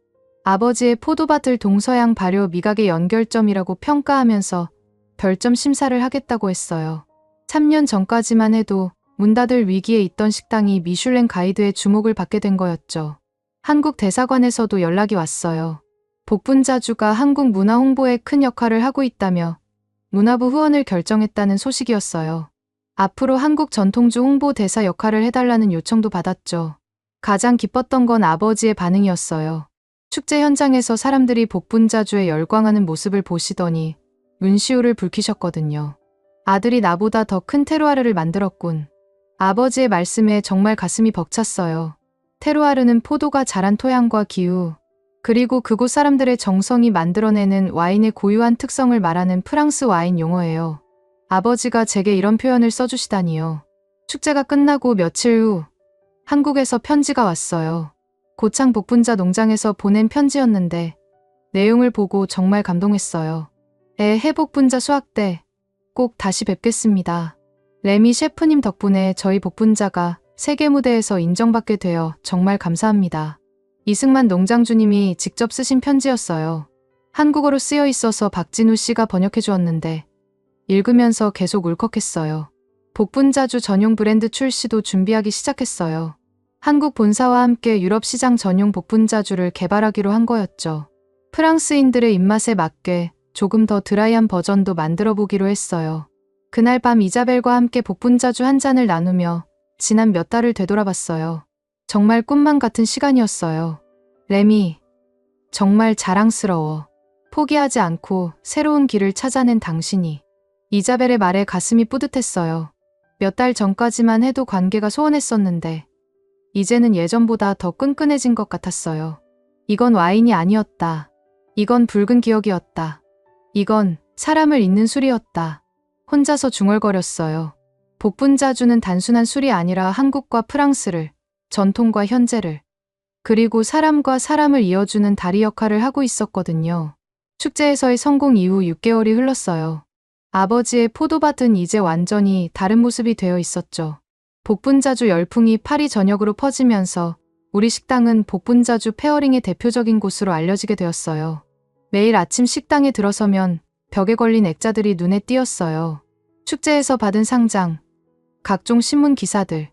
아버지의 포도밭을 동서양 발효 미각의 연결점이라고 평가하면서 별점 심사를 하겠다고 했어요. 3년 전까지만 해도 문 닫을 위기에 있던 식당이 미슐랭 가이드의 주목을 받게 된 거였죠. 한국 대사관에서도 연락이 왔어요. 복분자주가 한국 문화 홍보에 큰 역할을 하고 있다며 문화부 후원을 결정했다는 소식이었어요. 앞으로 한국 전통주 홍보 대사 역할을 해달라는 요청도 받았죠. 가장 기뻤던 건 아버지의 반응이었어요. 축제 현장에서 사람들이 복분자주에 열광하는 모습을 보시더니 눈시울을 붉히셨거든요. 아들이 나보다 더 큰 테루아르를 만들었군. 아버지의 말씀에 정말 가슴이 벅찼어요. 테루아르는 포도가 자란 토양과 기후, 그리고 그곳 사람들의 정성이 만들어내는 와인의 고유한 특성을 말하는 프랑스 와인 용어예요. 아버지가 제게 이런 표현을 써주시다니요. 축제가 끝나고 며칠 후 한국에서 편지가 왔어요. 고창 복분자 농장에서 보낸 편지였는데 내용을 보고 정말 감동했어요. 해복분자 수확 때 꼭 다시 뵙겠습니다. 레미 셰프님 덕분에 저희 복분자가 세계 무대에서 인정받게 되어 정말 감사합니다. 이승만 농장주님이 직접 쓰신 편지였어요. 한국어로 쓰여 있어서 박진우 씨가 번역해 주었는데 읽으면서 계속 울컥했어요. 복분자주 전용 브랜드 출시도 준비하기 시작했어요. 한국 본사와 함께 유럽 시장 전용 복분자주를 개발하기로 한 거였죠. 프랑스인들의 입맛에 맞게 조금 더 드라이한 버전도 만들어 보기로 했어요. 그날 밤 이자벨과 함께 복분자주 한 잔을 나누며 지난 몇 달을 되돌아봤어요. 정말 꿈만 같은 시간이었어요. 레미, 정말 자랑스러워. 포기하지 않고 새로운 길을 찾아낸 당신이. 이자벨의 말에 가슴이 뿌듯했어요. 몇 달 전까지만 해도 관계가 소원했었는데 이제는 예전보다 더 끈끈해진 것 같았어요. 이건 와인이 아니었다. 이건 붉은 기억이었다. 이건 사람을 잇는 술이었다. 혼자서 중얼거렸어요. 복분자주는 단순한 술이 아니라 한국과 프랑스를, 전통과 현재를, 그리고 사람과 사람을 이어주는 다리 역할을 하고 있었거든요. 축제에서의 성공 이후 6개월이 흘렀어요. 아버지의 포도밭은 이제 완전히 다른 모습이 되어 있었죠. 복분자주 열풍이 파리 전역으로 퍼지면서 우리 식당은 복분자주 페어링의 대표적인 곳으로 알려지게 되었어요. 매일 아침 식당에 들어서면 벽에 걸린 액자들이 눈에 띄었어요. 축제에서 받은 상장, 각종 신문 기사들,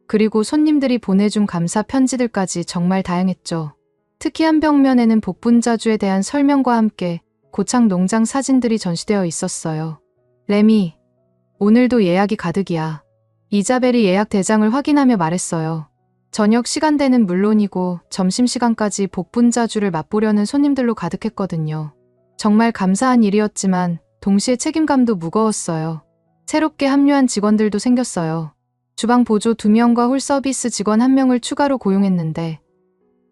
그리고 손님들이 보내준 감사 편지들까지 정말 다양했죠. 특히 한 벽면에는 복분자주에 대한 설명과 함께 고창 농장 사진들이 전시되어 있었어요. 레미, 오늘도 예약이 가득이야. 이자벨이 예약 대장을 확인하며 말했어요. 저녁 시간대는 물론이고 점심시간까지 복분자주를 맛보려는 손님들로 가득했거든요. 정말 감사한 일이었지만 동시에 책임감도 무거웠어요. 새롭게 합류한 직원들도 생겼어요. 주방 보조 2명과 홀 서비스 직원 1명을 추가로 고용했는데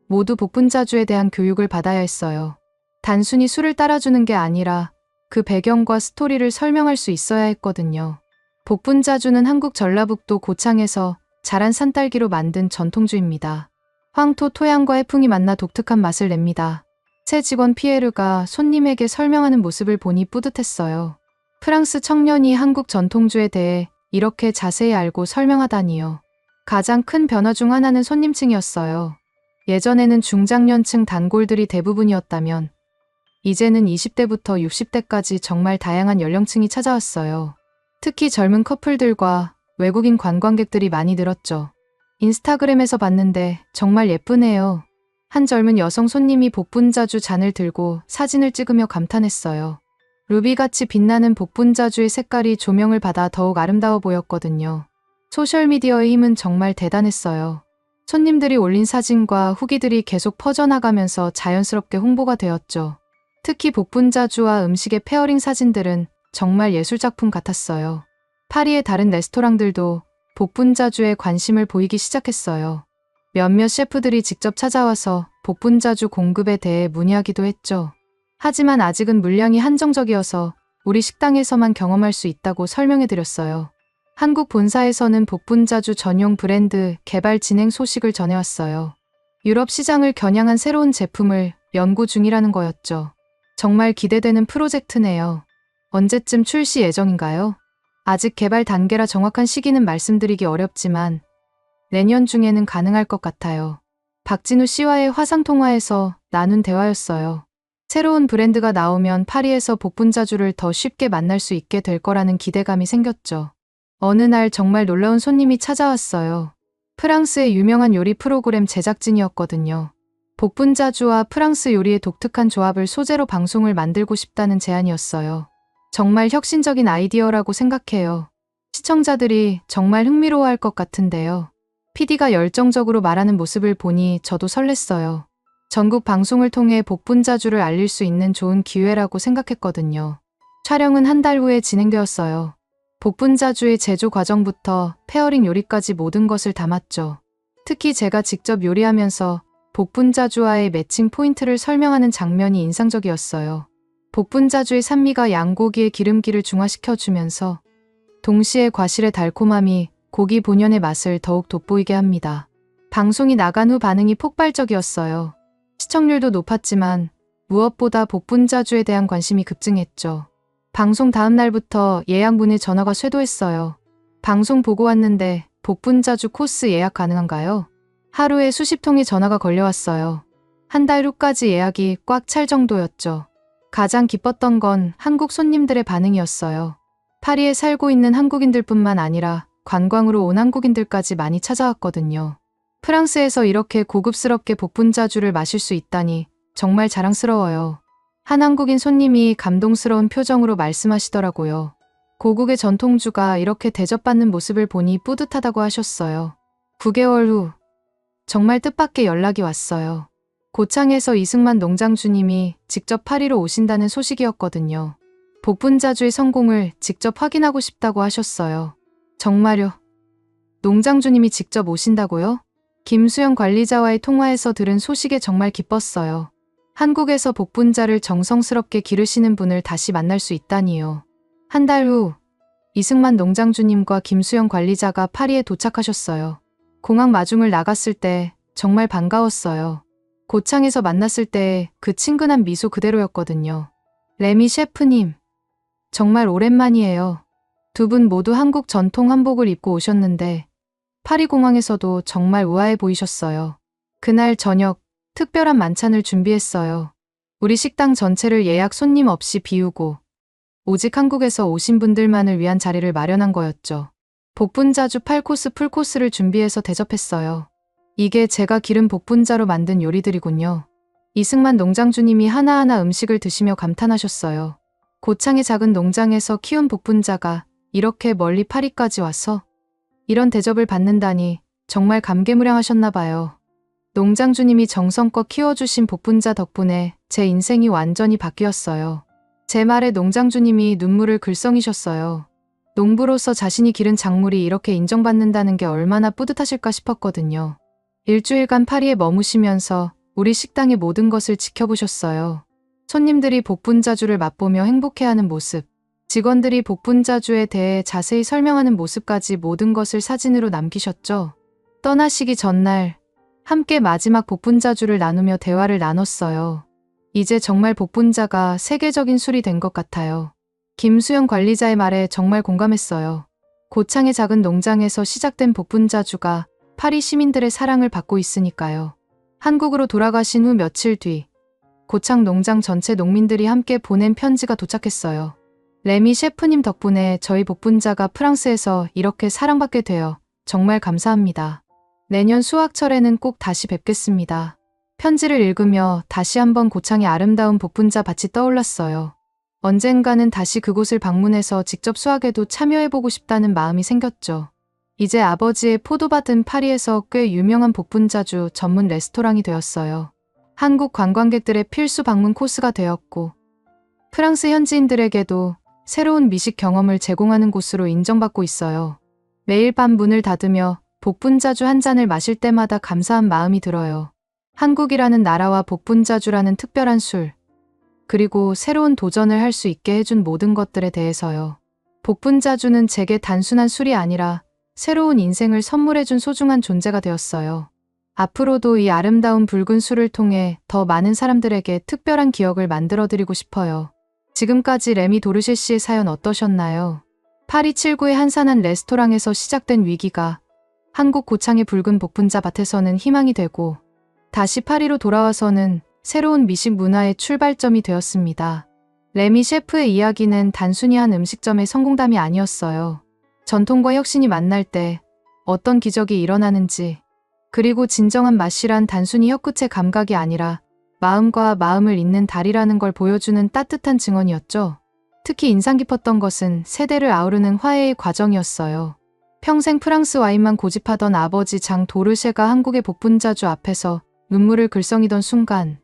모두 복분자주에 대한 교육을 받아야 했어요. 단순히 술을 따라주는 게 아니라 그 배경과 스토리를 설명할 수 있어야 했거든요. 복분자주는 한국 전라북도 고창에서 자란 산딸기로 만든 전통주입니다. 황토 토양과 해풍이 만나 독특한 맛을 냅니다. 새 직원 피에르가 손님에게 설명하는 모습을 보니 뿌듯했어요. 프랑스 청년이 한국 전통주에 대해 이렇게 자세히 알고 설명하다니요. 가장 큰 변화 중 하나는 손님층이었어요. 예전에는 중장년층 단골들이 대부분이었다면 이제는 20대부터 60대까지 정말 다양한 연령층이 찾아왔어요. 특히 젊은 커플들과 외국인 관광객들이 많이 늘었죠. 인스타그램에서 봤는데 정말 예쁘네요. 한 젊은 여성 손님이 복분자주 잔을 들고 사진을 찍으며 감탄했어요. 루비같이 빛나는 복분자주의 색깔이 조명을 받아 더욱 아름다워 보였거든요. 소셜미디어의 힘은 정말 대단했어요. 손님들이 올린 사진과 후기들이 계속 퍼져나가면서 자연스럽게 홍보가 되었죠. 특히 복분자주와 음식의 페어링 사진들은 정말 예술작품 같았어요. 파리의 다른 레스토랑들도 복분자주에 관심을 보이기 시작했어요. 몇몇 셰프들이 직접 찾아와서 복분자주 공급에 대해 문의하기도 했죠. 하지만 아직은 물량이 한정적이어서 우리 식당에서만 경험할 수 있다고 설명해드렸어요. 한국 본사에서는 복분자주 전용 브랜드 개발 진행 소식을 전해왔어요. 유럽 시장을 겨냥한 새로운 제품을 연구 중이라는 거였죠. 정말 기대되는 프로젝트네요. 언제쯤 출시 예정인가요? 아직 개발 단계라 정확한 시기는 말씀드리기 어렵지만 내년 중에는 가능할 것 같아요. 박진우 씨와의 화상통화에서 나눈 대화였어요. 새로운 브랜드가 나오면 파리에서 복분자주를 더 쉽게 만날 수 있게 될 거라는 기대감이 생겼죠. 어느 날 정말 놀라운 손님이 찾아왔어요. 프랑스의 유명한 요리 프로그램 제작진이었거든요. 복분자주와 프랑스 요리의 독특한 조합을 소재로 방송을 만들고 싶다는 제안이었어요. 정말 혁신적인 아이디어라고 생각해요. 시청자들이 정말 흥미로워할 것 같은데요. PD가 열정적으로 말하는 모습을 보니 저도 설렜어요. 전국 방송을 통해 복분자주를 알릴 수 있는 좋은 기회라고 생각했거든요. 촬영은 한 달 후에 진행되었어요. 복분자주의 제조 과정부터 페어링 요리까지 모든 것을 담았죠. 특히 제가 직접 요리하면서 복분자주와의 매칭 포인트를 설명하는 장면이 인상적이었어요. 복분자주의 산미가 양고기의 기름기를 중화시켜주면서 동시에 과실의 달콤함이 고기 본연의 맛을 더욱 돋보이게 합니다. 방송이 나간 후 반응이 폭발적이었어요. 시청률도 높았지만 무엇보다 복분자주에 대한 관심이 급증했죠. 방송 다음 날부터 예약 문의 전화가 쇄도했어요. 방송 보고 왔는데 복분자주 코스 예약 가능한가요? 하루에 수십 통의 전화가 걸려왔어요. 한 달 후까지 예약이 꽉 찰 정도였죠. 가장 기뻤던 건 한국 손님들의 반응이었어요. 파리에 살고 있는 한국인들뿐만 아니라 관광으로 온 한국인들까지 많이 찾아왔거든요. 프랑스에서 이렇게 고급스럽게 복분자주를 마실 수 있다니 정말 자랑스러워요. 한 한국인 손님이 감동스러운 표정으로 말씀하시더라고요. 고국의 전통주가 이렇게 대접받는 모습을 보니 뿌듯하다고 하셨어요. 9개월 후 정말 뜻밖의 연락이 왔어요. 고창에서 이승만 농장주님이 직접 파리로 오신다는 소식이었거든요. 복분자주의 성공을 직접 확인하고 싶다고 하셨어요. 정말요? 농장주님이 직접 오신다고요? 김수영 관리자와의 통화에서 들은 소식에 정말 기뻤어요. 한국에서 복분자를 정성스럽게 기르시는 분을 다시 만날 수 있다니요. 한 달 후 이승만 농장주님과 김수영 관리자가 파리에 도착하셨어요. 공항 마중을 나갔을 때 정말 반가웠어요. 고창에서 만났을 때 그 친근한 미소 그대로였거든요. 레미 셰프님, 정말 오랜만이에요. 두 분 모두 한국 전통 한복을 입고 오셨는데 파리 공항에서도 정말 우아해 보이셨어요. 그날 저녁 특별한 만찬을 준비했어요. 우리 식당 전체를 예약 손님 없이 비우고 오직 한국에서 오신 분들만을 위한 자리를 마련한 거였죠. 복분자주 8코스 풀코스를 준비해서 대접했어요. 이게 제가 기른 복분자로 만든 요리들이군요. 이승만 농장주님이 하나하나 음식을 드시며 감탄하셨어요. 고창의 작은 농장에서 키운 복분자가 이렇게 멀리 파리까지 와서 이런 대접을 받는다니 정말 감개무량하셨나 봐요. 농장주님이 정성껏 키워주신 복분자 덕분에 제 인생이 완전히 바뀌었어요. 제 말에 농장주님이 눈물을 글썽이셨어요. 농부로서 자신이 기른 작물이 이렇게 인정받는다는 게 얼마나 뿌듯하실까 싶었거든요. 일주일간 파리에 머무시면서 우리 식당의 모든 것을 지켜보셨어요. 손님들이 복분자주를 맛보며 행복해하는 모습, 직원들이 복분자주에 대해 자세히 설명하는 모습까지 모든 것을 사진으로 남기셨죠. 떠나시기 전날 함께 마지막 복분자주를 나누며 대화를 나눴어요. 이제 정말 복분자가 세계적인 술이 된 것 같아요. 김수영 관리자의 말에 정말 공감했어요. 고창의 작은 농장에서 시작된 복분자주가 파리 시민들의 사랑을 받고 있으니까요. 한국으로 돌아가신 후 며칠 뒤 고창 농장 전체 농민들이 함께 보낸 편지가 도착했어요. 레미 셰프님 덕분에 저희 복분자가 프랑스에서 이렇게 사랑받게 되어 정말 감사합니다. 내년 수확철에는 꼭 다시 뵙겠습니다. 편지를 읽으며 다시 한번 고창의 아름다운 복분자 밭이 떠올랐어요. 언젠가는 다시 그곳을 방문해서 직접 수확에도 참여해보고 싶다는 마음이 생겼죠. 이제 아버지의 포도밭은 파리에서 꽤 유명한 복분자주 전문 레스토랑이 되었어요. 한국 관광객들의 필수 방문 코스가 되었고 프랑스 현지인들에게도 새로운 미식 경험을 제공하는 곳으로 인정받고 있어요. 매일 밤 문을 닫으며 복분자주 한 잔을 마실 때마다 감사한 마음이 들어요. 한국이라는 나라와 복분자주라는 특별한 술, 그리고 새로운 도전을 할 수 있게 해준 모든 것들에 대해서요. 복분자주는 제게 단순한 술이 아니라 새로운 인생을 선물해준 소중한 존재가 되었어요. 앞으로도 이 아름다운 붉은 술을 통해 더 많은 사람들에게 특별한 기억을 만들어드리고 싶어요. 지금까지 레미 도르실 씨의 사연 어떠셨나요? 파리 7구의 한산한 레스토랑에서 시작된 위기가 한국 고창의 붉은 복분자 밭에서는 희망이 되고 다시 파리로 돌아와서는 새로운 미식 문화의 출발점이 되었습니다. 레미 셰프의 이야기는 단순히 한 음식점의 성공담이 아니었어요. 전통과 혁신이 만날 때 어떤 기적이 일어나는지, 그리고 진정한 맛이란 단순히 혀끝의 감각이 아니라 마음과 마음을 잇는 달이라는 걸 보여주는 따뜻한 증언이었죠. 특히 인상 깊었던 것은 세대를 아우르는 화해의 과정이었어요. 평생 프랑스 와인만 고집하던 아버지 장 도르쉐가 한국의 복분자주 앞에서 눈물을 글썽이던 순간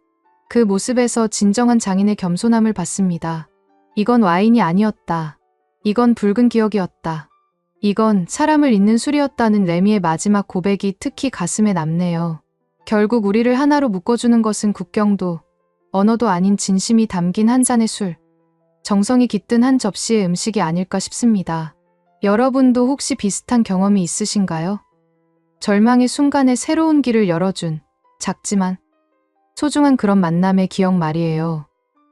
그 모습에서 진정한 장인의 겸손함을 봤습니다. 이건 와인이 아니었다. 이건 붉은 기억이었다. 이건 사람을 잇는 술이었다는 레미의 마지막 고백이 특히 가슴에 남네요. 결국 우리를 하나로 묶어주는 것은 국경도, 언어도 아닌 진심이 담긴 한 잔의 술, 정성이 깃든 한 접시의 음식이 아닐까 싶습니다. 여러분도 혹시 비슷한 경험이 있으신가요? 절망의 순간에 새로운 길을 열어준 작지만 소중한 그런 만남의 기억 말이에요.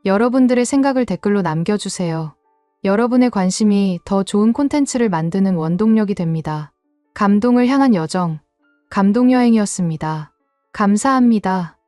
여러분들의 생각을 댓글로 남겨주세요. 여러분의 관심이 더 좋은 콘텐츠를 만드는 원동력이 됩니다. 감동을 향한 여정, 감동여행이었습니다. 감사합니다.